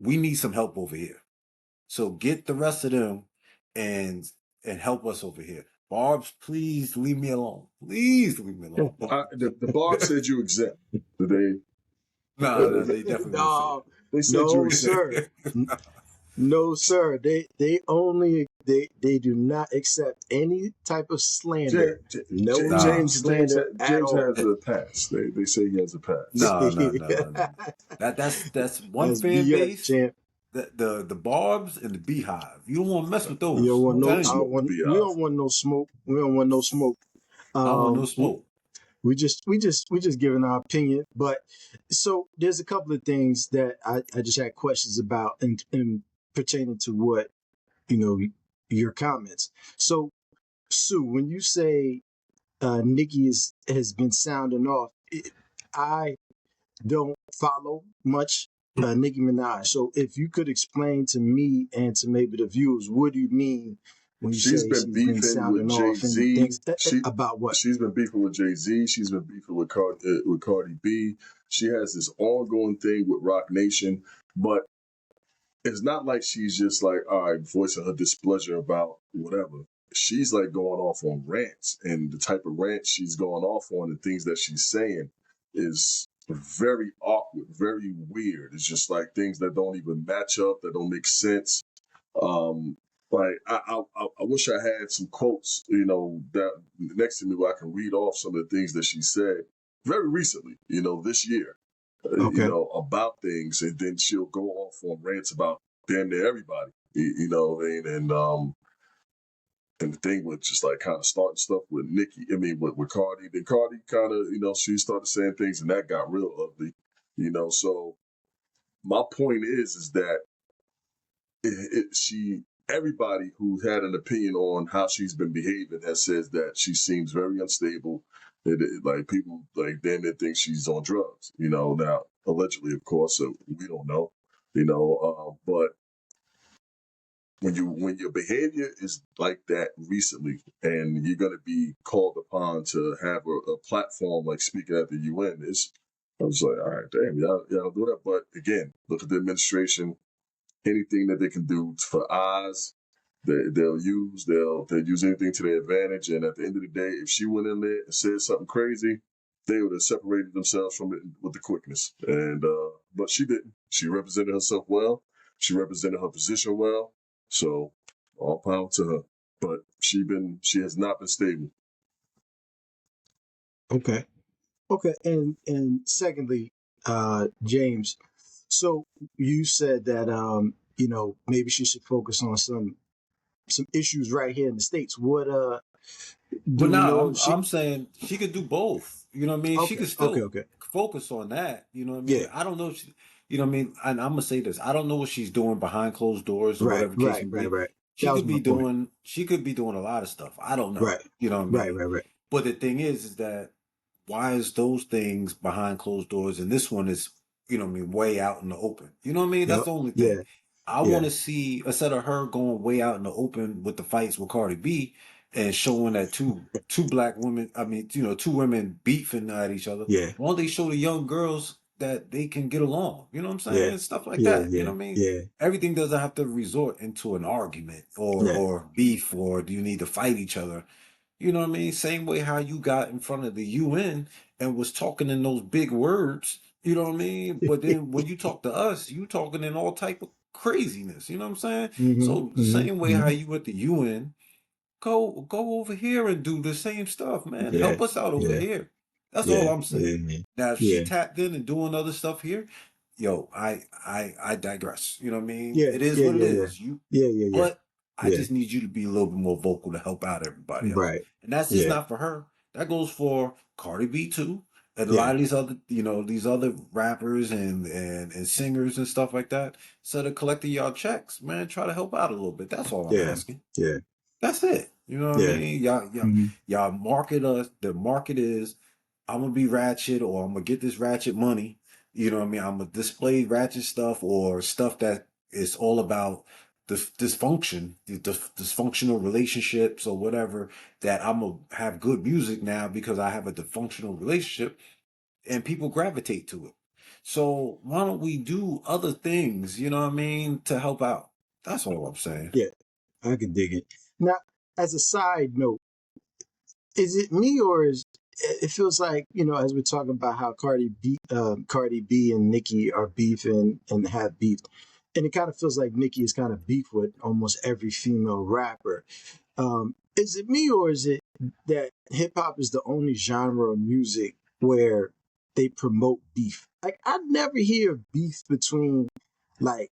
we need some help over here. So get the rest of them and help us over here. Barb's, please leave me alone. Please leave me alone, Barb's. The bar said you exempt. Did they? No, they definitely didn't say No, They said you no, exempt. sir. No, sir. They do not accept any type of slander. No Nah. slander at James all. has a pass. They say he has a pass. No. That's one That's fan BS, base. champ. The Barb's and the Beehive. You don't want to mess with You don't those. want I'm no. telling you. We don't want no smoke. We don't want no smoke. I don't want no smoke. We just giving our opinion. But so there's a couple of things that I just had questions about in pertaining to what your comments. So Sue, when you say Nikki has been sounding off, I don't follow much Nicki Minaj. So if you could explain to me and to maybe the viewers, what do you mean when you She's say been she's been beefing with sounding Jay off and Z. things about what? She's been beefing with Jay Z. She's been beefing with Cardi B. She has this ongoing thing with Rock Nation, but it's not like she's just like, all right, voicing her displeasure about whatever. She's like going off on rants, and the type of rants she's going off on and things that she's saying is very awkward, very weird. It's just like things that don't even match up, that don't make sense. Um, like I wish I had some quotes, that next to me where I can read off some of the things that she said very recently, this year, Okay. about things, and then she'll go off on rants about damn near everybody, you know what I mean? And the thing with just like kind of starting stuff with Nikki, with Cardi, then Cardi kind of, she started saying things and that got real ugly, so my point is that everybody who had an opinion on how she's been behaving has said that she seems very unstable. Like people like damn near think she's on drugs. Now allegedly, of course, so we don't know. But when your behavior is like that recently, and you're going to be called upon to have a platform like speaking at the UN, I was like, all right, damn, y'all do that. But again, look at the administration. Anything that they can do for eyes, they'll use anything to their advantage. And at the end of the day, if she went in there and said something crazy, they would have separated themselves from it with the quickness. And but she didn't. She represented herself well. She represented her position well. So all power to her. But she has not been stable. Okay. And secondly, James, so you said that maybe she should focus on some issues right here in the States. What do But we now know I'm if she? saying she could do both. You know what I mean? She Okay, could okay, still okay. focus on that. You know what I Yeah, mean? I don't know if she, you know what I mean? And I'm gonna say this. I don't know what she's doing behind closed doors or right, whatever the case right, may right, be. right. That was my point. She could be doing a lot of stuff. I don't know. Right, You know what I right, mean? right, right. But the thing is that why is those things behind closed doors and this one is, way out in the open? You know what I mean? That's Yep. the only thing. Yeah, I yeah, want to see instead of her going way out in the open with the fights with Cardi B and showing that two black women, two women beefing at each other. yeah, Why don't they show the young girls that they can get along? You know what I'm yeah, saying? Stuff like yeah, that. You know yeah, what I mean? yeah, Everything doesn't have to resort into an argument yeah. or beef or do you need to fight each other? You know what I mean? Same way how you got in front of the UN and was talking in those big words. You know what I mean? But then when you talk to us, you talking in all type of craziness. You know what I'm saying? hmm So the hmm same way how hmm you at the UN, go over here and do the same stuff, man. Yeah, Help us out over yeah, here. That's all yeah, I'm saying. yeah, Now, if she yeah, tapped in and doing other stuff here, yo, I digress. You know what I mean? yeah, It is yeah, what it yeah, yeah, is. yeah, yeah, yeah, But I yeah. just need you to be a little bit more vocal to help out everybody else. Right. And that's just Yeah, not for her. That goes for Cardi B too, and a yeah, lot of these other, these other rappers and singers and stuff like that. So to collecting y'all checks, man, try to help out a little bit. That's all I'm yeah, asking. yeah. That's it. You know what I Yeah. mean? Hmm. Y'all market us. The market is I'm gonna be ratchet or I'm gonna get this ratchet money. You know what I mean? I'm gonna display ratchet stuff or stuff that is all about the dysfunction, the dysfunctional relationships or whatever. That I'm gonna have good music now because I have a dysfunctional relationship and people gravitate to it. So why don't we do other things? You know what I mean to help out? That's all I'm saying. Yeah, I can dig it. Now, as a side note, is it me or is it feels like, as we're talking about how Cardi B and Nikki are beefing and have beef, and it kind of feels like Nikki is kind of beef with almost every female rapper. Is it me or is it that hip hop is the only genre of music where they promote beef? Like I never hear beef between like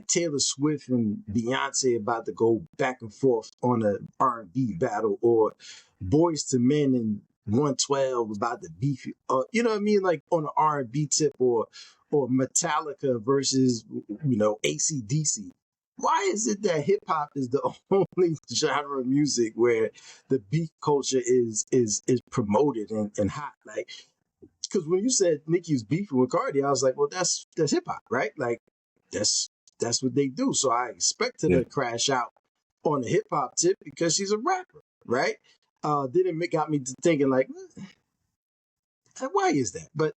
Taylor Swift and Beyonce about to go back and forth on a R&B battle, or Boys to Men and 112 about the beef, you know what I mean, like on an R&B tip, or Metallica versus AC/DC. Why is it that hip hop is the only genre of music where the beef culture is promoted and hot? Like, because when you said Nicki was beefing with Cardi, I was like, well, that's hip hop, right? Like, that's that's what they do. So I expect her Yeah. to crash out on the hip hop tip because she's a rapper, right? Then it got me to thinking like, why is that? But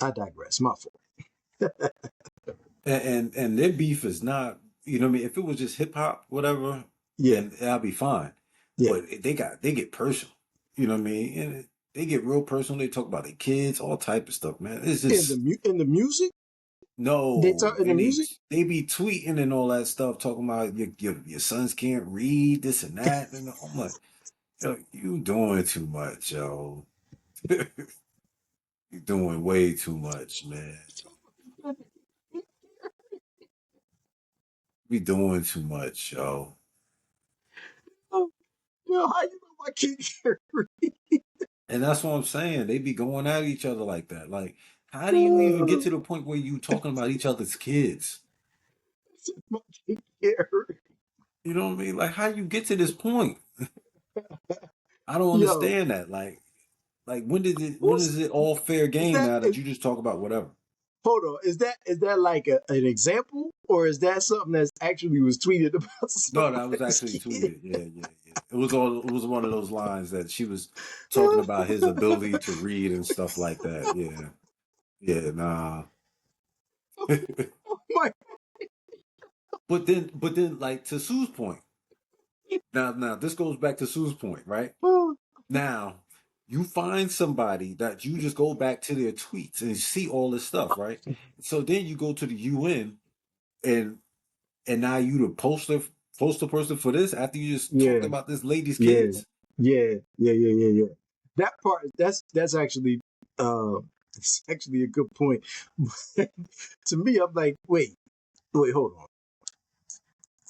I digress. My fault. And their beef is not, you know what I mean? If it was just hip hop, whatever, Yeah, then that'll be fine. yeah. But they get personal. You know what I mean? And they get real personal. They talk about their kids, all type of stuff, man. It's just In the music, they no, talk in the and music. they be tweeting and all that stuff, talking about your sons can't read this and that, and I'm like, yo, you doing too much, yo. You doing way too much, man. Be doing too much, yo. Oh, how you know my kid can't And that's what I'm saying. They be going at each other like that. Like, how do you even get read? to the point where you talking about each other's kids? My kid can't read. You know what I mean? Like, how you get to this point? I don't Yo, understand that. Like when who's is it all fair is game that? now that you just talk about whatever? Hold on, is that like an example, or is that something that's actually was tweeted about No, that was somebody's actually kid? tweeted. Yeah, yeah, yeah. It was one of those lines that she was talking about his ability to read and stuff like that. Yeah. Yeah, nah. Oh my! But then like to Sue's point. Now this goes back to Sue's point, right? Oh, Now, you find somebody that you just go back to their tweets and see all this stuff, right? So then you go to the UN and now you the poster person for this after you just talked yeah, about this lady's yeah, kids. yeah. That part, that's actually uh, it's actually a good point. To me, I'm like, wait, hold on.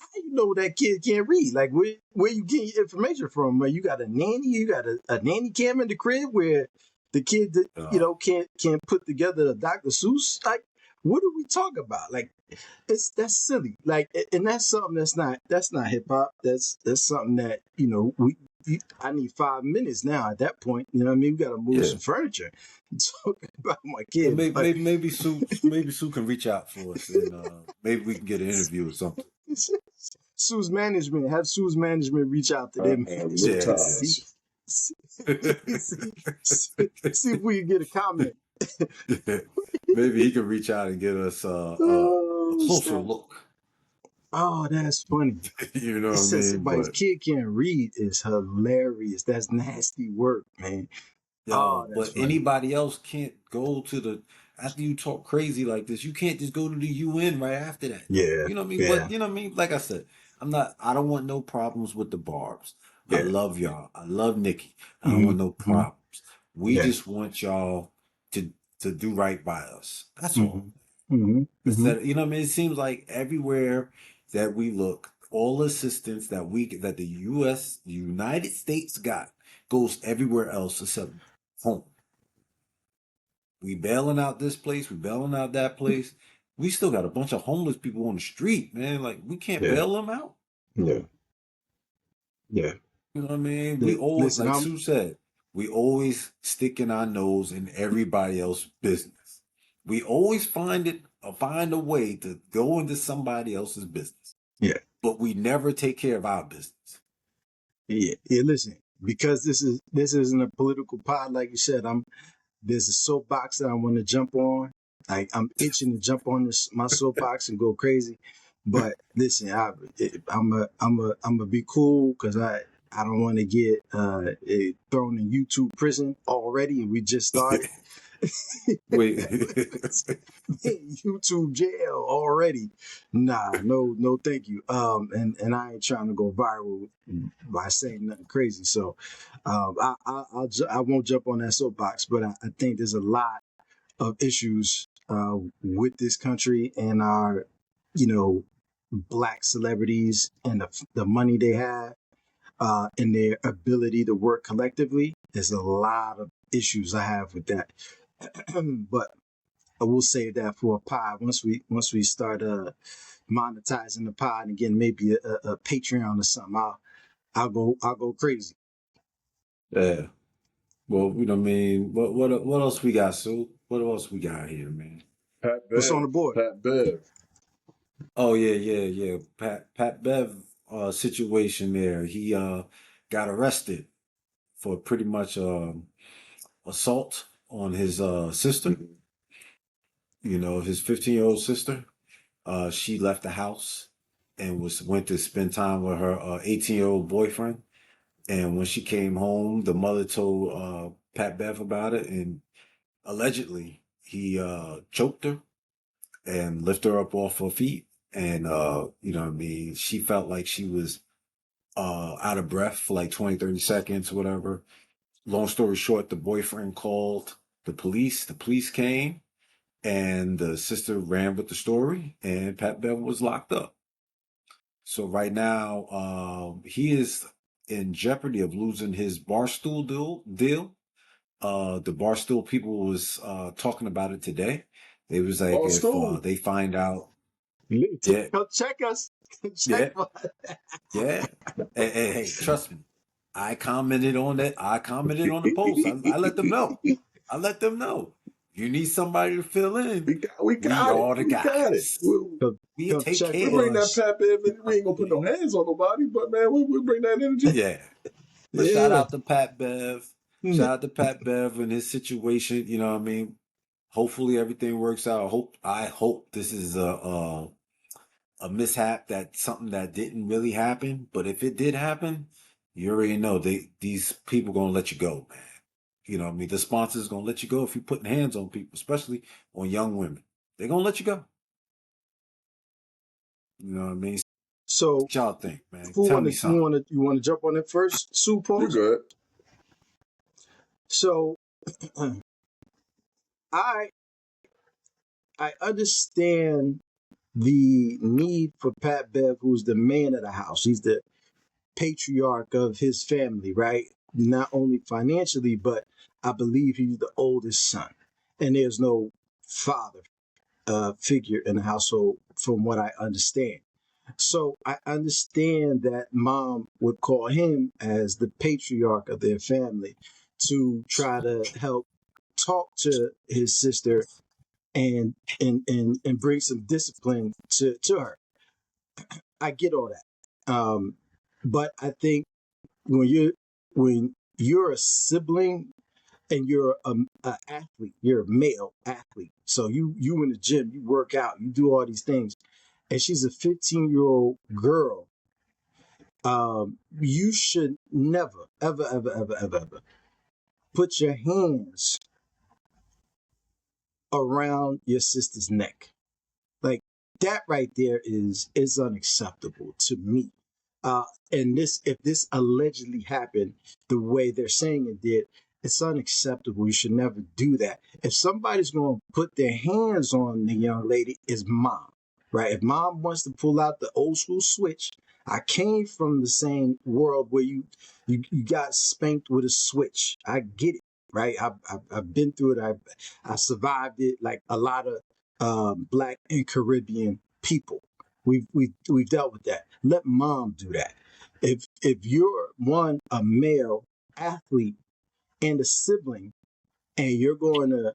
How you know that kid can't read? Like, where you getting your information from? You got a nanny? You got a nanny cam in the crib where the kid that Uh, can't put together a Dr. Seuss? Like, what are we talking about? Like, that's silly. Like, and that's something that's not hip hop. That's something that I need 5 minutes now. At that point, you know what I mean. We got to move yeah. some furniture. Talking about my Well, kid, but maybe Sue can reach out for us and maybe we can get an interview or something. Have Sue's management reach out to I them have and no Yeah, see, ties. see, see, yeah. see if we can get a comment. Yeah. Maybe he can reach out and get us a Oh, closer snap. look. Oh, that's funny. You know It what I says mean? somebody's But kid can't read is hilarious. That's nasty work, man. Oh, yo, that's but funny. anybody else can't go to the after you talk crazy like this, you can't just go to the UN right after that, though. Yeah, You know what I mean? yeah, But you know what I mean? Like I said, I don't want no problems with the Barbs. I yeah. love y'all. I love Nikki. I don't Hmm. want no Hmm. problems. We Yeah. just want y'all to do right by us. That's all. Hmm. Hmm. Hmm. Instead, you know what I mean? It seems like everywhere that we look, all assistance that the US, the United States got goes everywhere else except home. We bailing out this place, we bailing out that place. We still got a bunch of homeless people on the street, man. Like we can't Yeah, bail them out. yeah. Yeah. You know what I mean? We always, Listen, like I'm Sue said, we always sticking our nose in everybody else's business. We always find a way to go into somebody else's business, yeah, but we never take care of our business. yeah. Listen, because this isn't a political pod, like you said. There's a soapbox that I want to jump on. I'm itching to jump on my soapbox and go crazy. But listen, I'm a be cool because I don't want to get thrown in YouTube prison already, and we just started. Wait, YouTube jail already. Nah, no, thank you. And I ain't trying to go viral by saying nothing crazy. So, I won't jump on that soapbox, but I think there's a lot of issues with this country and our, black celebrities and the money they have and their ability to work collectively. There's a lot of issues I have with that. But I will save that for a pod once we start monetizing the pod and getting maybe a Patreon or something. I'll go crazy. yeah. Well, you know what I mean? What else we got, Sue? What else we got here, man? Pat What's on the Bev. board? Pat Bev. Oh yeah. Pat Bev situation there. He got arrested for pretty much assault on his sister. Mhm. You know, his 15-year-old sister. She left the house and went to spend time with her 18-year-old boyfriend. And when she came home, the mother told Pat Bev about it, and allegedly he choked her and lifted her up off her feet. And you know what I mean? She felt like she was out of breath for like 20, 30 seconds, whatever. Long story short, the boyfriend called the police. The police came, and the sister ran with the story, and Pat Bev was locked up. So right now, he is in jeopardy of losing his barstool deal. The barstool people was talking about it today. They was like, On if stool. they find out, yeah, Come check us. Check yeah, us. yeah. Hey, trust me. I commented on that. I commented on the post. I let them know. I let them know. You need somebody to fill in. We We got it. are the We got it. guys. Come, We come take check We care bring for of that us. Pat Bev in. We ain't gonna put no hands on nobody, but man, we bring that energy. Yeah. But shout Yeah. out to Pat Bev. Hmm. Shout out to Pat Bev and his situation. You know what I mean? Hopefully everything works out. I hope this is a mishap, that something that didn't really happen. But if it did happen, you already know these people gonna let you go, man. You know what I mean? The sponsors gonna let you go if you're putting hands on people, especially on young women. They're gonna let you go. You know what I mean? So What y'all think, man? who Tell wanna me something. you wanna jump on it first? Sue You pose. good? So I I understand the need for Pat Bev, who's the man of the house. He's the patriarch of his family, right? Not only financially, but I believe he's the oldest son. And there's no father figure in the household, from what I understand. So I understand that mom would call him as the patriarch of their family to try to help talk to his sister and bring some discipline to her. I get all that. But I think when you're a sibling and you're a athlete, you're a male athlete. So you in the gym, you work out, you do all these things, and she's a 15-year-old girl. You should never, ever, ever, ever, ever, ever put your hands around your sister's neck. Like that right there is unacceptable to me. Uh, and if this allegedly happened the way they're saying it did, it's unacceptable. You should never do that. If somebody's going to put their hands on the young lady, it's mom, right? If mom wants to pull out the old school switch, I came from the same world where you got spanked with a switch. I get it, right? I've been through it. I survived it, like a lot of Black and Caribbean people. We've dealt with that. Let mom do that. If your one, a male athlete and a sibling, and you're going to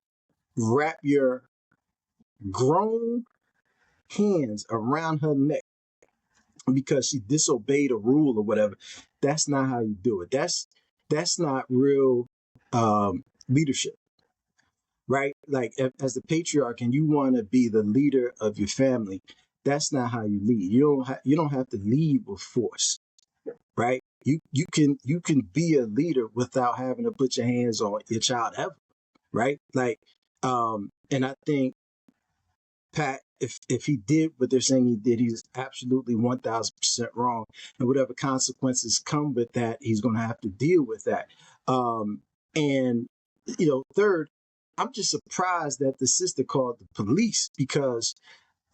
wrap your grown hands around her neck because she disobeyed a rule or whatever. That's not how you do it. That's not real leadership, right? Like as the patriarch, and you want to be the leader of your family, that's not how you lead. You don't have to lead with force, right? You can be a leader without having to put your hands on your child ever, right? Like, and I think Pat, if he did what they're saying he did, he's absolutely 1,000% wrong, and whatever consequences come with that, he's going to have to deal with that. And third, I'm just surprised that the sister called the police because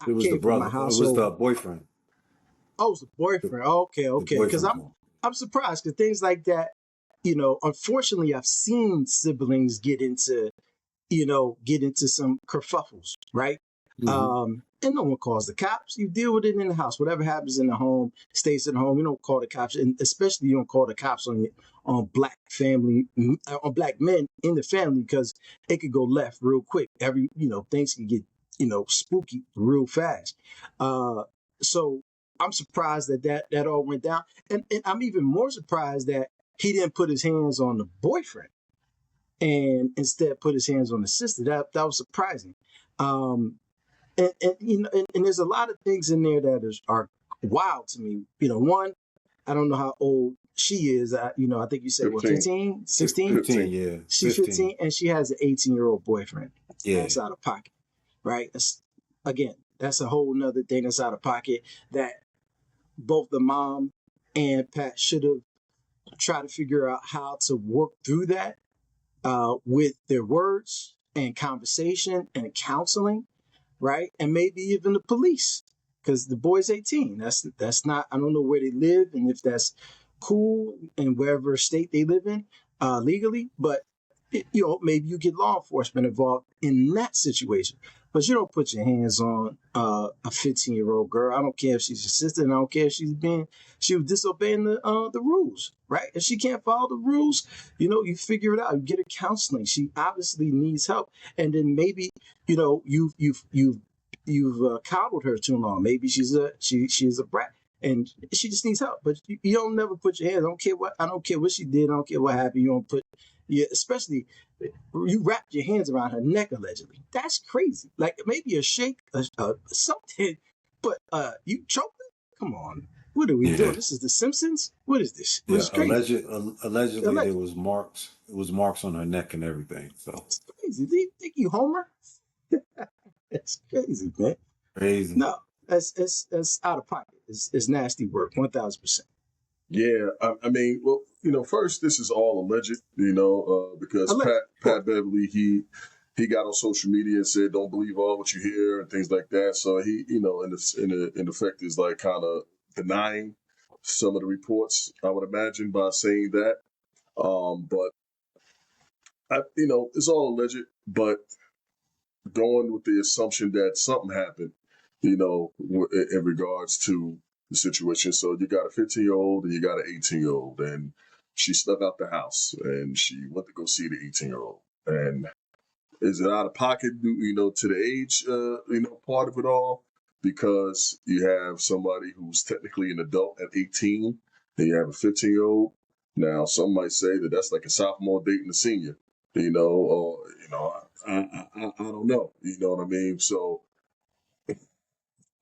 I It was the came from a brother. It was household. the boyfriend. Oh, it's the The, boyfriend. the Okay. Because boyfriend. I'm surprised because things like that, unfortunately, I've seen siblings get into some kerfuffles, right? Mm-hmm. And no one calls the cops. You deal with it in the house. Whatever happens in the home stays in the home. You don't call the cops, and especially you don't call the cops on black men in the family because it could go left real quick. Things can get spooky real fast. So I'm surprised that all went down, and I'm even more surprised that he didn't put his hands on the boyfriend and instead put his hands on the sister. That was surprising. And there's a lot of things in there that are wild to me. One, I don't know how old she is. I think you said, what, 15. 15, 16? 15, 15. yeah. She's 15. 15 and she has an 18-year-old boyfriend. Yeah. That's out of pocket, right? That's a whole nother thing that's out of pocket that both the mom and Pat should have tried to figure out how to work through that with their words and conversation and counseling, right? And maybe even the police, because the boy's 18. That's not. I don't know where they live and if that's cool in wherever state they live in legally, but maybe you get law enforcement involved in that situation. But you don't put your hands on a 15-year-old girl. I don't care if she's your sister, and I don't care if she was disobeying the rules, right? If she can't follow the rules, you figure it out. You get her counseling. She obviously needs help, and then maybe you've coddled her too long. Maybe she's a brat and she just needs help. But you don't never put your hands. I don't care what she did. I don't care what happened. You don't put. Yeah, especially you wrapped your hands around her neck allegedly. That's crazy. Like maybe a shake, something, but you choked her. Come on, what are we Yeah. doing? This is The Simpsons. What is this? This Yeah. is crazy. Allegedly, there was marks. It was marks on her neck and everything. So It's crazy. Do you think you Homer? It's crazy, man. crazy. No, that's out of pocket. It's nasty work. 1,000%. Yeah, I mean, well, first this is all alleged, because Alleged. Pat Beverly he got on social media and said don't believe all what you hear and things like that. So he, in effect, is like kind of denying some of the reports. I would imagine by saying that, but it's all alleged, but going with the assumption that something happened, in regards to the situation. So you got a 15-year-old and you got an 18-year-old, and she snuck out the house and she went to go see the 18-year-old. And is it out of pocket, to the age, part of it all? Because you have somebody who's technically an adult at 18, and you have a 15-year-old. Now, some might say that that's like a sophomore dating a senior, or, I don't know. You know what I mean? So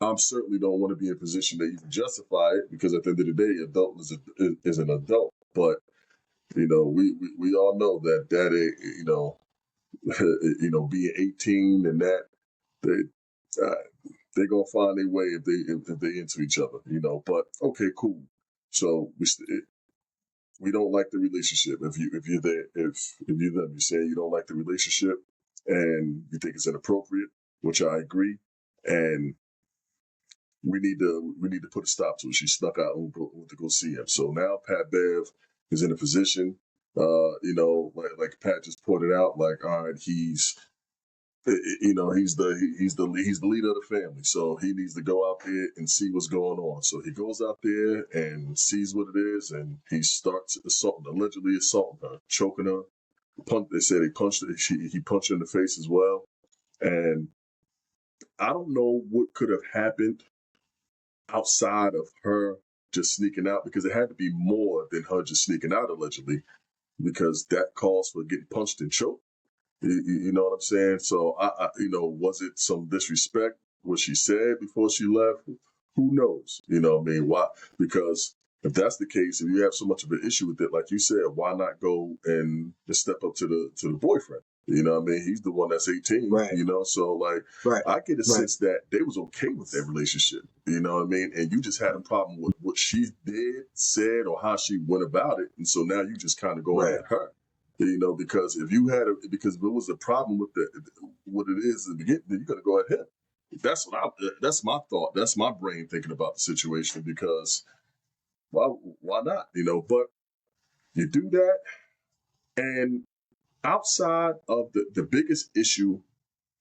I certainly don't want to be in a position to even justify it because at the end of the day, adult is an adult. But, we all know being 18 and that, they, they're going to find their way if they into each other, but okay, cool. So we don't like the relationship. If you're there, if you're them, you say you don't like the relationship and you think it's inappropriate, which I agree. And we need to put a stop to it. She snuck out and went to go see him. So now Pat Bev is in a position, like Pat just pointed out, like, all right, he's He's the leader of the family, so he needs to go out there and see what's going on. So he goes out there and sees what it is, and he starts allegedly assaulting her, choking her. They said he punched her. He punched her in the face as well, and I don't know what could have happened outside of her just sneaking out, because it had to be more than her just sneaking out allegedly, because that calls for getting punched and choked. You know what I'm saying? So was it some disrespect, what she said before she left? Who knows? You know what I mean? Why? Because if that's the case, if you have so much of an issue with it, like you said, why not go and just step up to the boyfriend? You know what I mean? He's the one that's 18, Right. So like, Right. I get a Right. sense that they was okay with their relationship. You know what I mean? And you just had a problem with what she did, said, or how she went about it. And so now you just kind of going Right. at her. Because if if it was a problem with what it is in the beginning, then you're gonna go at him. That's my thought. That's my brain thinking about the situation, because why not? But you do that, and outside of the biggest issue,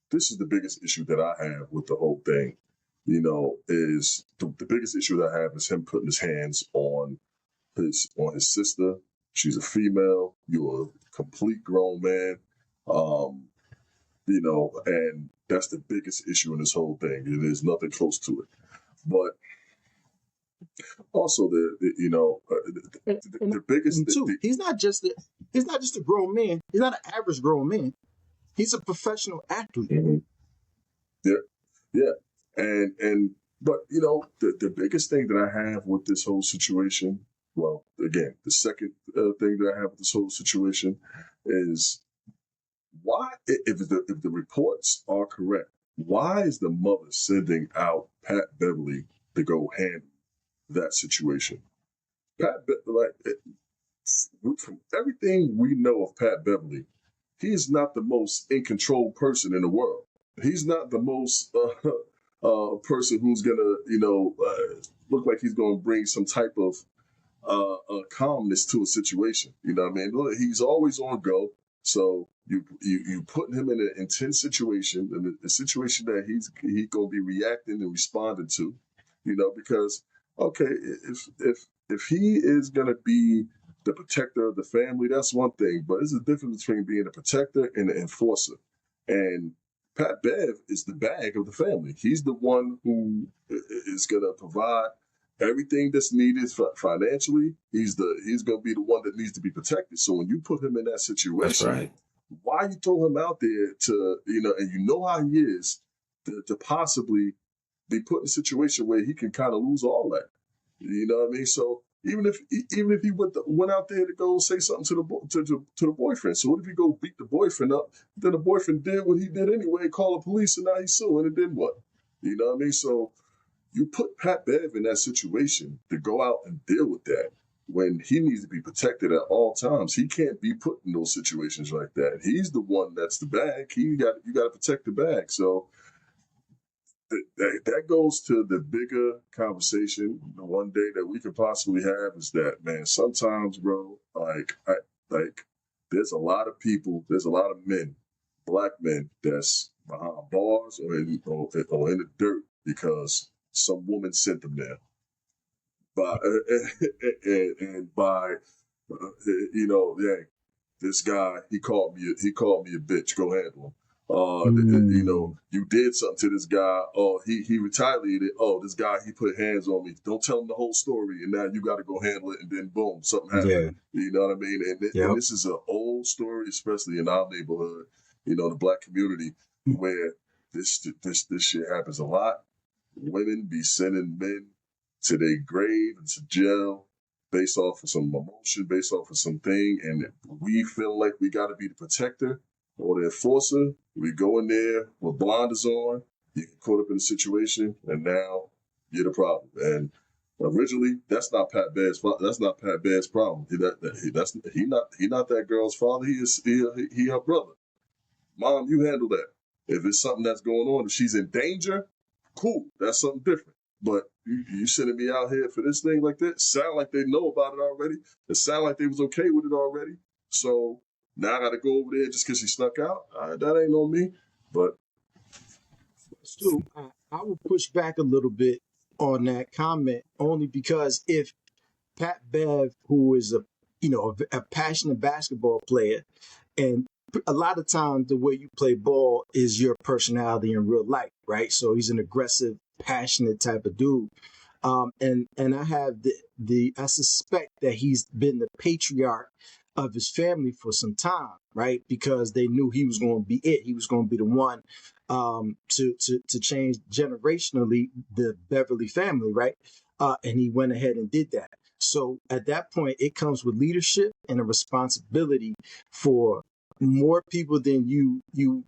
this is the biggest issue that I have with the whole thing. Is the biggest issue that I have is him putting his hands on his sister. She's a female. You're a complete grown man. And that's the biggest issue in this whole thing. There's nothing close to it. But also the biggest too. He's not just a grown man. He's not an average grown man. He's a professional athlete. Mm-hmm. Yeah. But the biggest thing that I have with this whole situation, well, again, the second thing that I have with this whole situation is, why, if the reports are correct, why is the mother sending out Pat Beverly to go handle that situation? From everything we know of Pat Beverly, he is not the most in control person in the world. He's not the most person who's gonna, look like he's gonna bring some type of calmness to a situation. You know what I mean? Look, he's always on go. So you putting him in an intense situation, in a situation that he's gonna be reacting and responding to. Because okay, if he is gonna be the protector of the family, that's one thing. But there's a difference between being a protector and an enforcer. And Pat Bev is the bag of the family. He's the one who is gonna provide everything that's needed financially. He's gonna be the one that needs to be protected. So when you put him in that situation, That's right. why you throw him out there to, and you know how he is, to possibly be put in a situation where he can kind of lose all that. You know what I mean? So even if he went out there to go say something to the boyfriend, so what if he go beat the boyfriend up? Then the boyfriend did what he did anyway, call the police, and now he's suing, and then what? You know what I mean? So you put Pat Bev in that situation to go out and deal with that when he needs to be protected at all times. He can't be put in those situations like that. He's the one that's the bag. You got to protect the bag. So that goes to the bigger conversation. The one day that we could possibly have is that, man, sometimes, bro, there's a lot of people, there's a lot of men, black men, that's behind bars or in the dirt because some woman sent them there. This guy, he called me a bitch. Go handle him. You did something to this guy. Oh, he retaliated. Oh, this guy, he put hands on me. Don't tell him the whole story, and now you got to go handle it, and then boom, something happened. Yeah. You know what I mean? And this is an old story, especially in our neighborhood. The black community, where this shit happens a lot. Women be sending men to their grave and to jail based off of some emotion, based off of something, and we feel like we got to be the protector or the enforcer. We go in there with blinders on, you get caught up in the situation, and now you're the problem. And originally, that's not Pat Bear's problem. He not that girl's father. He her brother. Mom, you handle that. If it's something that's going on, if she's in danger, cool. That's something different. But you sending me out here for this thing like that? Sound like they know about it already. It sound like they was okay with it already. So now I got to go over there just because she snuck out. That ain't on me. But Stu, I will push back a little bit on that comment only because if Pat Bev, who is a passionate basketball player, and a lot of times the way you play ball is your personality in real life, right? So he's an aggressive, passionate type of dude. And I have the I suspect that he's been the patriarch of his family for some time, right? Because they knew he was going to be it. He was going to be the one to change generationally the Beverly family, right? And he went ahead and did that. So at that point, it comes with leadership and a responsibility for more people than you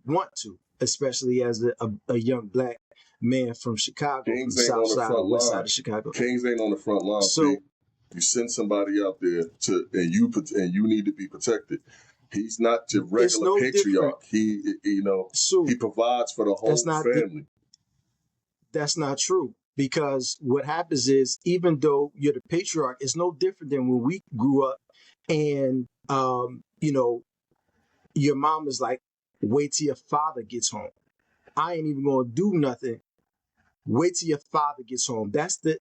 want to, especially as a young black man from Chicago, from Kings the ain't south on the side or front west side line. of Chicago. Kings ain't on the front line. So You send somebody out there and you need to be protected. He's not your it's regular no different. patriarch. He So provides for the that's whole not family. that's not true, because what happens is, even though you're the patriarch, it's no different than when we grew up and your mom is like, wait till your father gets home. I ain't even gonna do nothing. Wait till your father gets home. That's the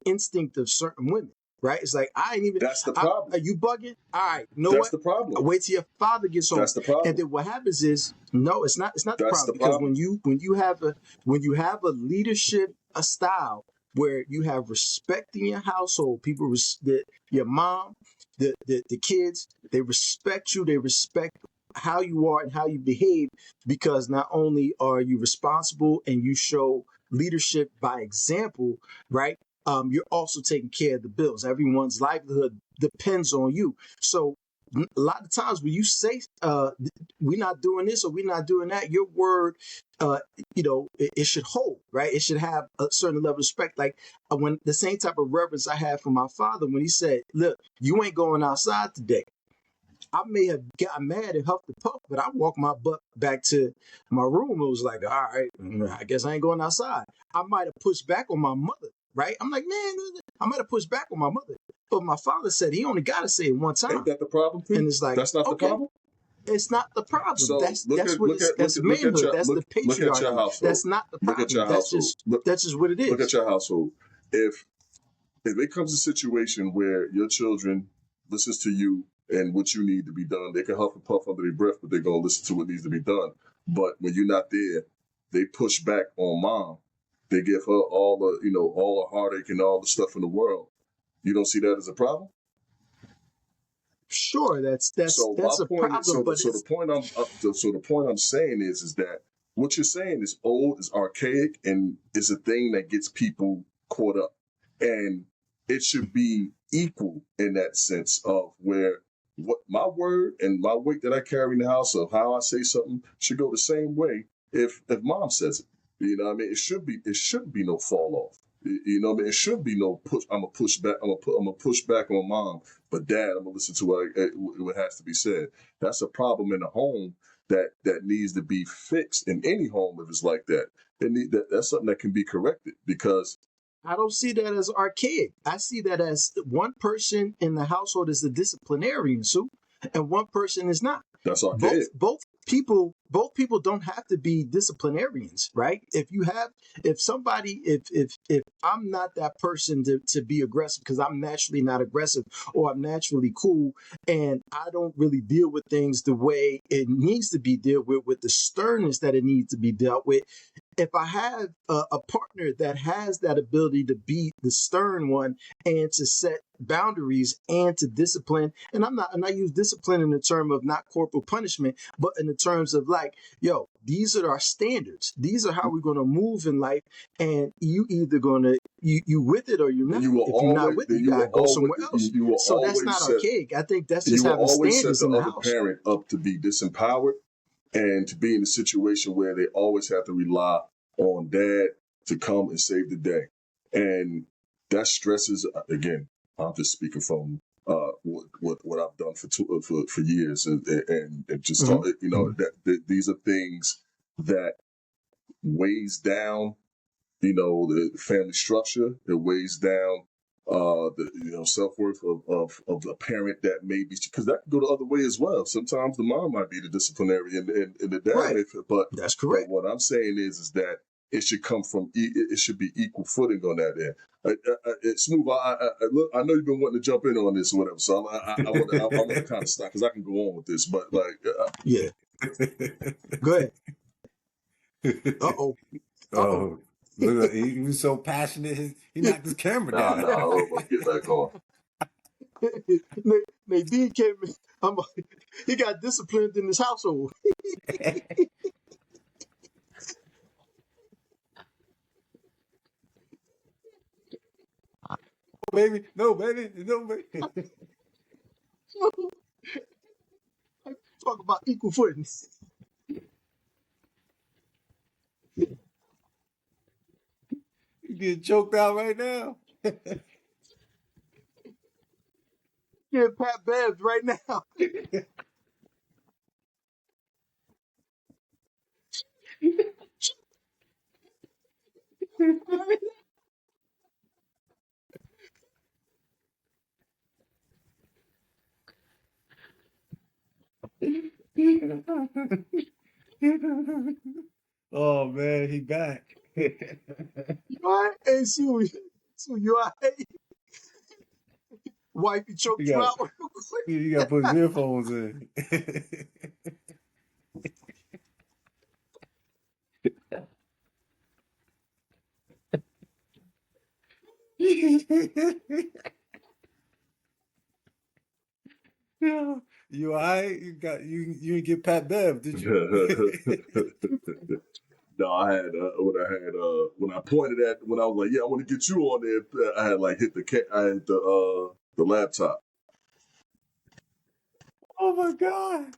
instinct of certain women, right? It's like, I ain't even. That's the problem. Are you bugging? All right, you know That's what? the problem. Wait till your father gets home. That's the problem. And then what happens is, no, it's not. It's not the That's problem, the because problem. when you have a leadership, a style where you have respect in your household, your mom, the kids, they respect you. They respect how you are and how you behave, because not only are you responsible and you show leadership by example, right? You're also taking care of the bills. Everyone's livelihood depends on you. So a lot of times when you say we're not doing this or we're not doing that, your word, it should hold, right? It should have a certain level of respect. Like when the same type of reverence I had for my father when he said, look, you ain't going outside today. I may have got mad and huffed and puffed, but I walked my butt back to my room. It was like, all right, I guess I ain't going outside. I might have pushed back on my mother, right? I'm like, man, I might have pushed back on my mother. But my father said he only got to say it one time. Ain't that the problem, Pete? And it's like, That's not okay, the problem. it's not the problem. So That's manhood. That's the look at your patriarchy. household. That's not the problem. Look at your household. That's just what it is. Look at your household. If it comes to a situation where your children listens to you and what you need to be done, they can huff and puff under their breath, but they're gonna listen to what needs to be done. But when you're not there, they push back on mom. They give her all the heartache and all the stuff in the world. You don't see that as a problem? Sure, that's So a my point problem, but the point I'm saying is that what you're saying is old, is archaic, and is a thing that gets people caught up. And it should be equal in that sense of where what my word and my weight that I carry in the house of how I say something should go the same way if mom says it. You know what I mean? It shouldn't be no fall off. You know what I mean? It should be no push. I'm gonna push back. I'm gonna push back on mom, but dad, I'm gonna listen to what has to be said. That's a problem in the home that needs to be fixed in any home if it's like that. That's something that can be corrected, because I don't see that as archaic. I see that as one person in the household is the disciplinarian, Sue, and one person is not. that's archaic. Both people don't have to be disciplinarians, right? If I'm not that person to be aggressive because I'm naturally not aggressive, or I'm naturally cool and I don't really deal with things the way it needs to be dealt with the sternness that it needs to be dealt with. If I have a partner that has that ability to be the stern one and to set boundaries and to discipline, and I use discipline in the term of not corporal punishment, but in the terms of like, yo, these are our standards. These are how we're going to move in life, and you either going to you with it or you're not. If you're not with it, you gotta go somewhere else. So that's not archaic. I think that's just having standards in the house. You will always set the other parent up to be disempowered and to be in a situation where they always have to rely on dad to come and save the day. And that stresses, again, I'm just speaking from what I've done for years and just talk, that these are things that weighs down, the family structure. It weighs down the self-worth of the parent that may be, because that can go the other way as well. Sometimes the mom might be the disciplinarian and the dad Right. may feel, but That's correct. what I'm saying is that it should come from it should be equal footing on that end. Smooth. Look, I know you've been wanting to jump in on this or whatever, so I want to kind of stop because I can go on with this, but like, Yeah. Go ahead. Uh-oh. Oh, look, he was so passionate. He knocked his camera down. nah, let's get back on. Nadine came in. He got disciplined in his household. Baby, no, baby, no, baby. Talk about equal footing. You get choked out right now. Get Pat Babs right now. Oh man, he back. You all right? Hey, Sue, you all right? Wife, you choked You you got out real quick. you got to put his earphones in. You all right? You didn't get Pat Bev, did you? No, I had when I pointed at when I was like, yeah, I want to get you on there. I had like hit I had the laptop. Oh my god.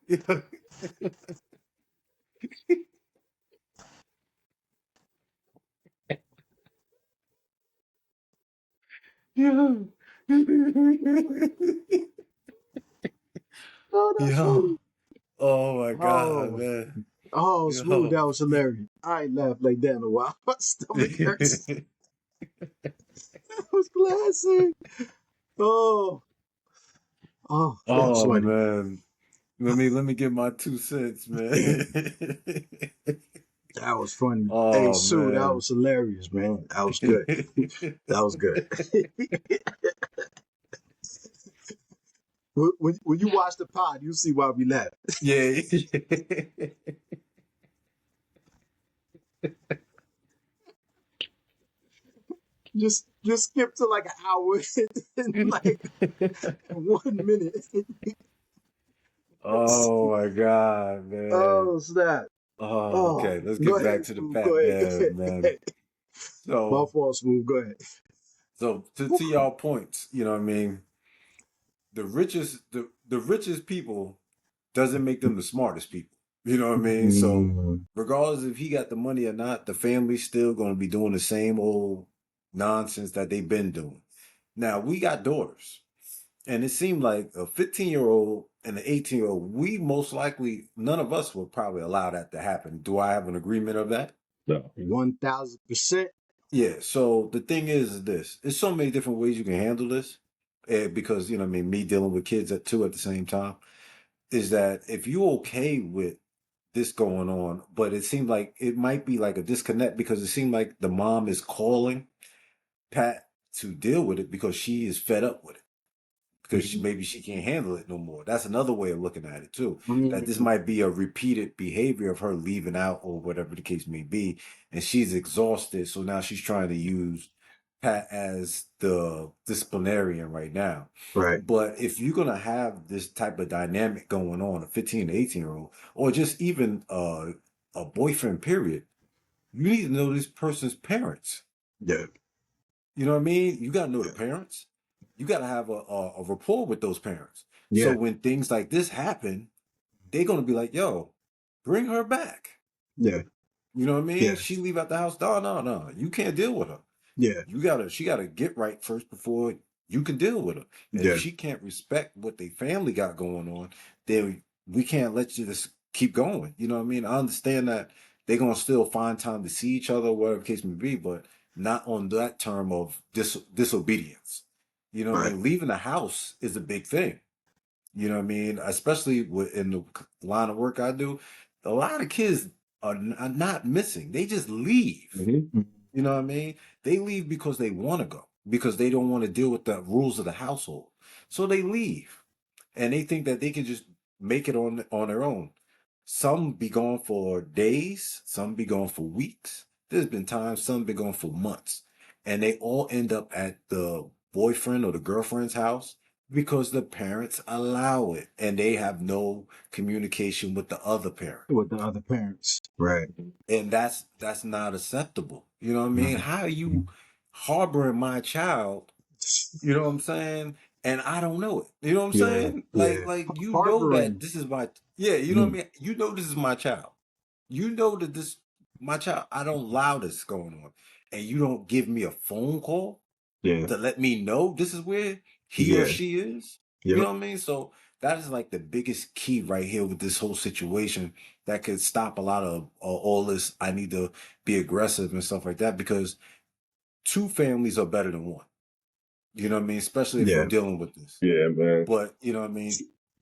Yeah. Oh, that's Yeah. funny. Oh my god, Oh, man. Smooth, Yo. that was hilarious. I ain't laughed like that in a while. My stomach hurts. That was classic. Oh, that was Oh funny. man. Let me get my 2 cents, man. That was funny. Hey, Oh Sue, that man. was hilarious, man. That was good. That was good. When you watch the pod, you see why we laugh. Yeah. Just skip to like an hour and like 1 minute. Oh my god, man. Oh, snap. Oh, Oh, okay. Let's go get back ahead, to the Smooth. Go Pat ahead. Bev, man. My So, fault, Smooth. Go ahead. to y'all points, you know what I mean? The richest people doesn't make them the smartest people. You know what I mean? So Mm, regardless if he got the money or not, the family's still gonna be doing the same old nonsense that they've been doing. Now we got daughters. And it seemed like a 15-year-old and an 18-year-old, we most likely, none of us would probably allow that to happen. Do I have an agreement of that? No. 1000%. Yeah. So the thing is this: there's so many different ways you can handle this, because you know, what I mean, me dealing with kids at the same time, is that if you're okay with this going on, but it seemed like it might be like a disconnect because it seemed like the mom is calling Pat to deal with it because she is fed up with it. Because maybe she can't handle it no more. That's another way of looking at it too. That this Mm, might be a repeated behavior of her leaving out or whatever the case may be, and she's exhausted. So now she's trying to use Pat as the disciplinarian right now. right. But if you're gonna have this type of dynamic going on, a 15 to 18-year-old, or just even a boyfriend, period, you need to know this person's parents. Yeah. You know what I mean? You got to know the Yeah. parents. You got to have a rapport with those parents. So Yeah. when things like this happen, they're going to be like, yo, bring her back. Yeah. You know what I mean? Yeah. She leave out the house. No, no, no. You can't deal with her. Yeah. She gotta get right first before you can deal with her. And if Yeah. she can't respect what they family got going on, then we can't let you just keep going. You know what I mean? I understand that they're gonna still find time to see each other, whatever the case may be, but not on that term of disobedience. You know what I Right. mean? Leaving the house is a big thing. You know what I mean? Especially in the line of work I do, a lot of kids are not missing. They just leave. Mm-hmm. You know what I mean? They leave because they want to go, because they don't want to deal with the rules of the household. So they leave, and they think that they can just make it on their own. Some be gone for days, some be gone for weeks. There's been times some be gone for months, and they all end up at the boyfriend or the girlfriend's house because the parents allow it, and they have no communication with the other parent. With the other parents. Right. And that's not acceptable. You know what I mean? Right. How are you harboring my child? You know what I'm saying? And I don't know it. You know what I'm Yeah. saying? Yeah. Like you know that Harboring. this is my, yeah, you know what I Mm. mean? You know this is my child. You know that this my child. I don't allow this going on. And you don't give me a phone call Yeah. to let me know this is where he or Yeah. she is. You Yep. know what I mean? So that is like the biggest key right here with this whole situation that could stop a lot of all this. I need to be aggressive and stuff like that, because two families are better than one. You know what I mean? Especially if Yeah. you're dealing with this. Yeah, man. But you know what I mean?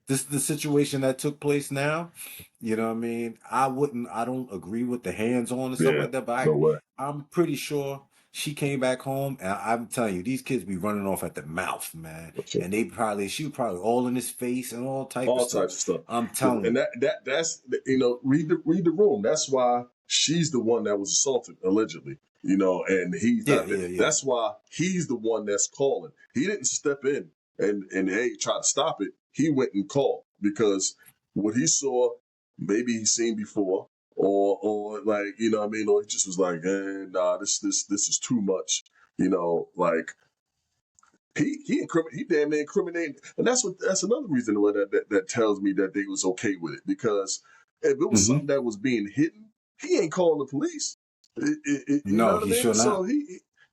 This the situation that took place now. You know what I mean? I don't agree with the hands on and stuff Yeah, like that, but no way. I'm pretty sure she came back home, and I'm telling you, these kids be running off at the mouth, man. For sure. And she was probably all in his face and all type of All stuff. types of stuff. I'm telling And you. that's read the room. That's why she's the one that was assaulted allegedly. And he's Yeah, not there. yeah, yeah. That's why he's the one that's calling. He didn't step in and hey try to stop it. He went and called because what he saw, maybe he's seen before, or like what I mean, or he just was like, nah, this is too much. Like he damn near incriminated, and that's another reason why that tells me that they was okay with it, because if it was Hmm. something that was being hidden, he ain't calling the police. You know No, what I he mean? sure So not.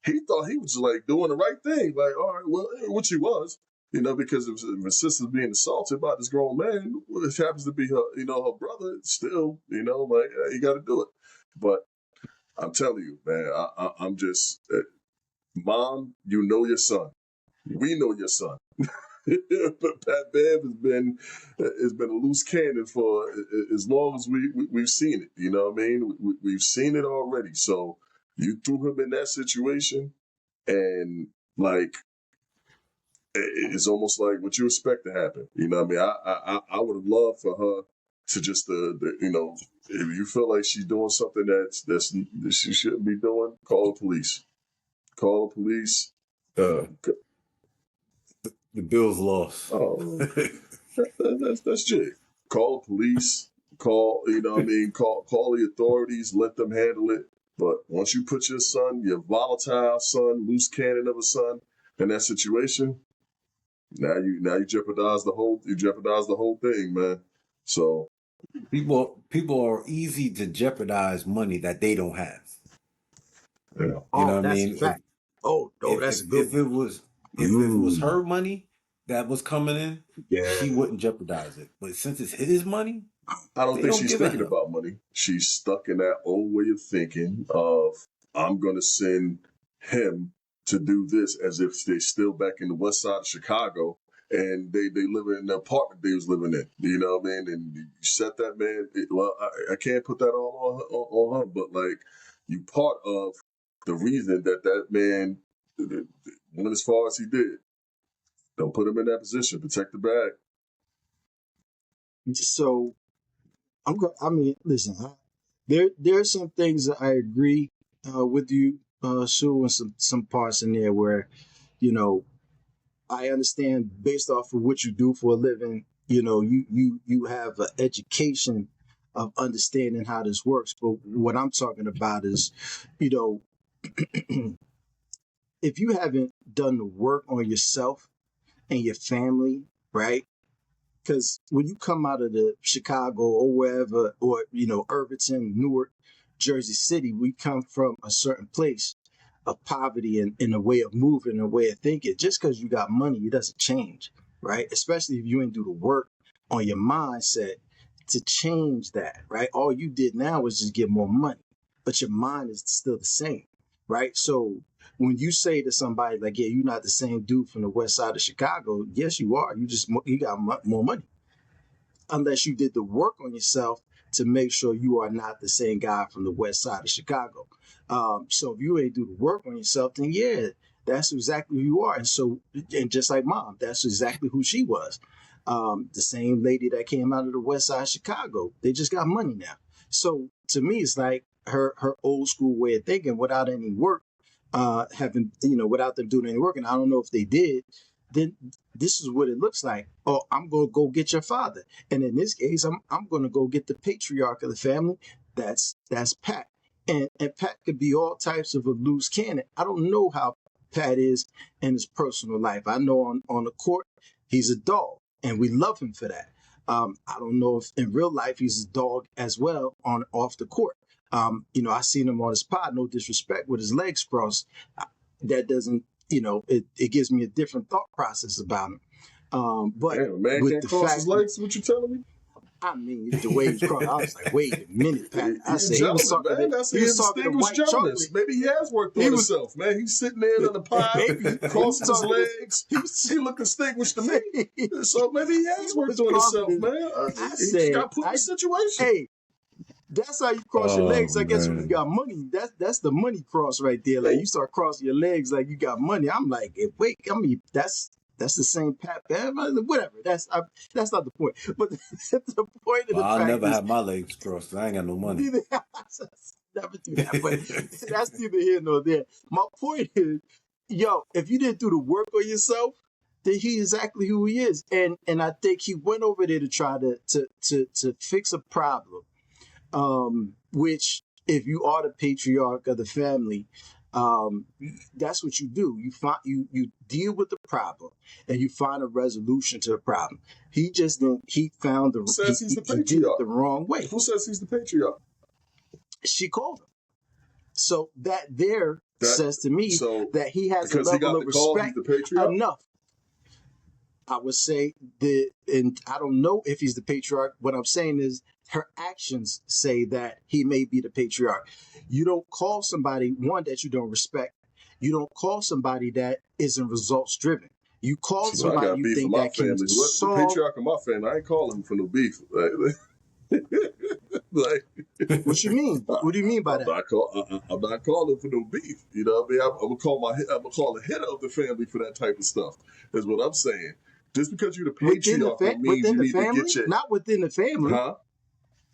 he thought he was like doing the right thing, like all right, well, which he was, because if his sister's being assaulted by this grown man, which happens to be her brother, still, like you got to do it. But I'm telling you, man, I'm just, mom, you know your son. We know your son. But Pat Bev has been a loose cannon for as long as we've seen it. You know what I mean? We've seen it already. So you threw him in that situation, and like it's almost like what you expect to happen. You know what I mean? I would have loved for her to just if you feel like she's doing something that she shouldn't be doing, call the police. Call the police. The Bills lost. Oh, that's Jig. Call the police. Call, what I mean? Call the authorities. Let them handle it. But once you put your volatile son, loose cannon of a son, in that situation, now you jeopardize the whole thing, man. So People are easy to jeopardize money that they don't have. yeah, You know Oh, what I that's a mean? fact. Oh, no, that's a good If one. it was Mm. her money that was coming in, Yeah. she wouldn't jeopardize it. But since it's his money, I don't they think don't she's give a thinking hell. about money. She's stuck in that old way of thinking of I'm gonna send him to do this as if they're still back in the west side of Chicago and they live in the apartment they was living in. You know what I mean? And you set that man. I can't put that all on her, but like you part of the reason that man went as far as he did. Don't put him in that position. Protect the bag. So I mean, listen. There are some things that I agree with you, Sue, and some parts in there where, you know, I understand based off of what you do for a living. You know, you have an education of understanding how this works. But what I'm talking about is, you know, if you haven't done the work on yourself and your family, right? Because when you come out of the Chicago or wherever, or Irvington, Newark, Jersey City, we come from a certain place of poverty and in a way of moving, a way of thinking. Just because you got money, it doesn't change, right? Especially if you ain't do the work on your mindset to change that, right? All you did now was just get more money, but your mind is still the same. right? So when you say to somebody like, yeah, you're not the same dude from the west side of Chicago, yes, you are. You got more money, unless you did the work on yourself to make sure you are not the same guy from the west side of Chicago. So if you ain't do the work on yourself, then yeah, that's exactly who you are. And so, and just like mom, that's exactly who she was. The same lady that came out of the west side of Chicago. They just got money now. So to me, it's like her old school way of thinking without any work, having, without them doing any work. And I don't know if they did. Then this is what it looks like. Oh, I'm gonna go get your father, and in this case, I'm gonna go get the patriarch of the family. That's Pat, and Pat could be all types of a loose cannon. I don't know how Pat is in his personal life. I know on the court he's a dog, and we love him for that. I don't know if in real life he's a dog as well on off the court. I seen him on his pod. No disrespect, with his legs crossed. That doesn't, it gives me a different thought process about him. But Damn, man with can't the cross fact, his legs. What you telling me? I mean, the way he was crossed, I was like, wait a minute, Pat. I He's a said he was gentleman, talking man. to That's he was his talking to distinguished white gentleness. chocolate. Maybe he has worked on He was himself, man. He's sitting there on the pod, maybe he was crossing his talking to legs. he was He look distinguished to me. So maybe he he has worked was on crossing himself, his. man. I He just said, got put in a situation. hey, that's how you cross your Oh legs. I guess when you man. got money, that's the money cross right there. Like you start crossing your legs like you got money. I'm like, wait, I mean, that's the same Pat. Whatever. That's not the point. But the point of Well, the I'll fact never is, have my legs crossed. I ain't got no money. neither never do that. But that's neither here nor there. My point is, yo, if you didn't do the work on yourself, then he exactly who he is. And I think he went over there to try to fix a problem, which if you are the patriarch of the family, um, that's what you do. You deal with the problem and you find a resolution to the problem. He just didn't. He found Who says he's the he did it patriarch? the wrong way. Who says he's the patriarch? She called him. So that there That says to me so that he has a because he level got of the call, he's respect the patriarch. enough. I would say and I don't know if he's the patriarch. What I'm saying is her actions say that he may be the patriarch. You don't call somebody one that you don't respect. You don't call somebody that isn't results driven. You call So I somebody got you beef with think my that can family. Whoever's the solve. patriarch of my family, I ain't calling him for no beef. Like, What you mean? What do you mean by I'm that? I'm not calling for no beef. You know what I mean? I'm gonna call a head of the family for that type of stuff. Is what I'm saying. Just because you're the patriarch don't mean Within you the need to family, get your not within the family. huh?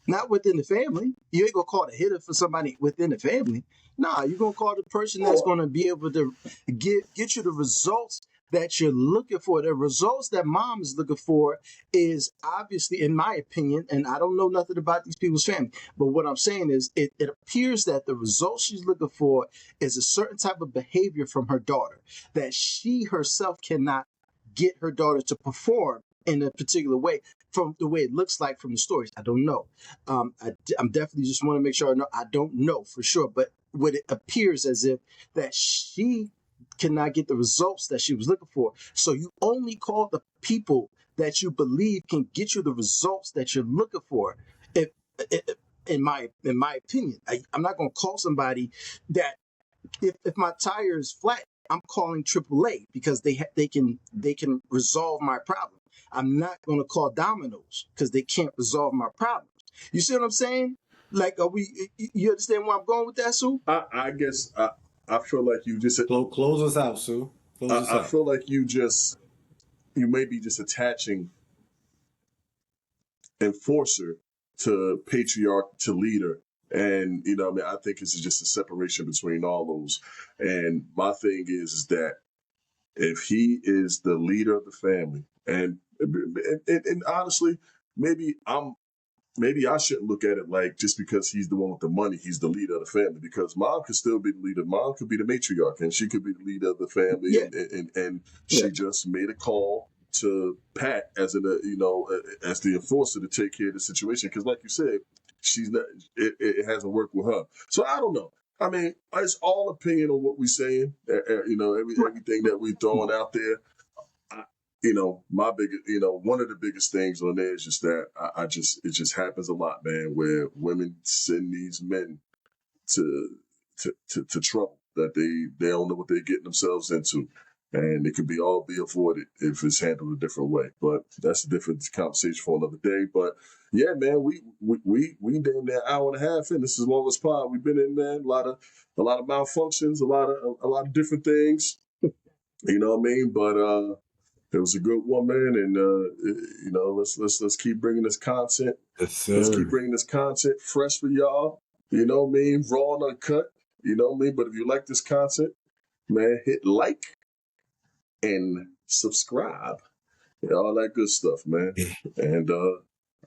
Not within the family. You ain't gonna call the hitter for somebody within the family. Nah, you're gonna call the person that's Oh, gonna be able to get you the results that you're looking for. The results that mom is looking for is obviously, in my opinion, and I don't know nothing about these people's family, but what I'm saying is it appears that the results she's looking for is a certain type of behavior from her daughter that she herself cannot get her daughter to perform in a particular way from the way it looks like from the stories. I don't know. I'm definitely just want to make sure I know. I don't know for sure, but what it appears as if that she cannot get the results that she was looking for. So you only call the people that you believe can get you the results that you're looking for. If, if in my opinion, I'm not going to call somebody that if my tire is flat, I'm calling AAA because they can resolve my problem. I'm not going to call Domino's because they can't resolve my problems. You see what I'm saying? Like, are we? You understand where I'm going with that, Sue? I guess I feel like you just Close us out, Sue. Close us I out. feel like you may be just attaching enforcer to patriarch to leader. And, you know, I mean, I think it's just a separation between all those. And my thing is that if he is the leader of the family, and honestly, maybe maybe I shouldn't look at it like just because he's the one with the money, he's the leader of the family. Because mom could still be the leader. Mom could be the matriarch, and she could be the leader of the family. Yeah, And yeah. she just made a call to Pat as as the enforcer to take care of the situation. Because, like you said, she's not. It hasn't worked with her. So I don't know. I mean, it's all opinion on what we're saying. Right. Everything that we're throwing out there. My biggest, one of the biggest things on there is just that it just happens a lot, man, where women send these men to trouble. that they don't know what they're getting themselves into. And it could all be avoided if it's handled a different way. But that's a different conversation for another day. But yeah, man, we damn near hour and a half in. This is the longest pod we've been in, man. A lot of malfunctions, a lot of different things. You know what I mean? But it was a good one, man. And you know, let's keep bringing this content. Yes, sir. Let's keep bringing this content fresh for y'all. You know what I mean? Raw and uncut. You know what I mean? But if you like this content, man, hit like and subscribe. Yeah, all that good stuff, man. Yeah. And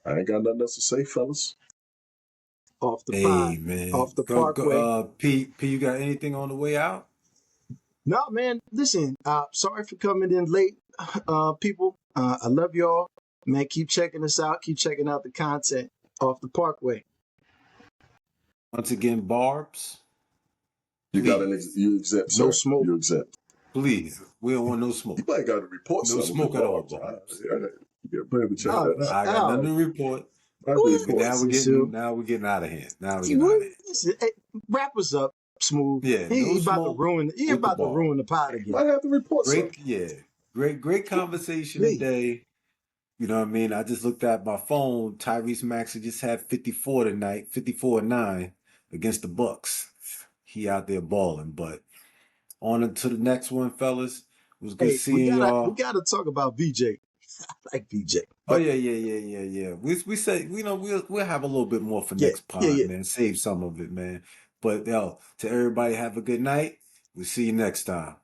I ain't got nothing else to say, fellas. Off the Hey, pod, man. off the Parkway. P, you got anything on the way out? No, man, listen, sorry for coming in late, people. I love y'all. Man, keep checking us out. Keep checking out the content off the Parkway. Once again, Barbs. You got you exempt, sir. No smoke. You exempt. Please. We don't want no smoke. You might got to report No something. smoke at all, Barbs. Barbs. Yeah, maybe check that out. I got nothing to report. Now we're getting out of hand. Listen, hey, wrap us up, Smooth. Yeah, he about to ruin. He about to ruin the pod again. Might have to report something. Yeah, great conversation today. You know what I mean? I just looked at my phone. Tyrese Maxey just had 54 tonight, 54-9 against the Bucks. He out there balling. But on to the next one, fellas. It was good seeing y'all. We gotta talk about VJ. I like VJ. Oh yeah. We say we'll have a little bit more for next pod, man. Save some of it, man. But to everybody, have a good night. We'll see you next time.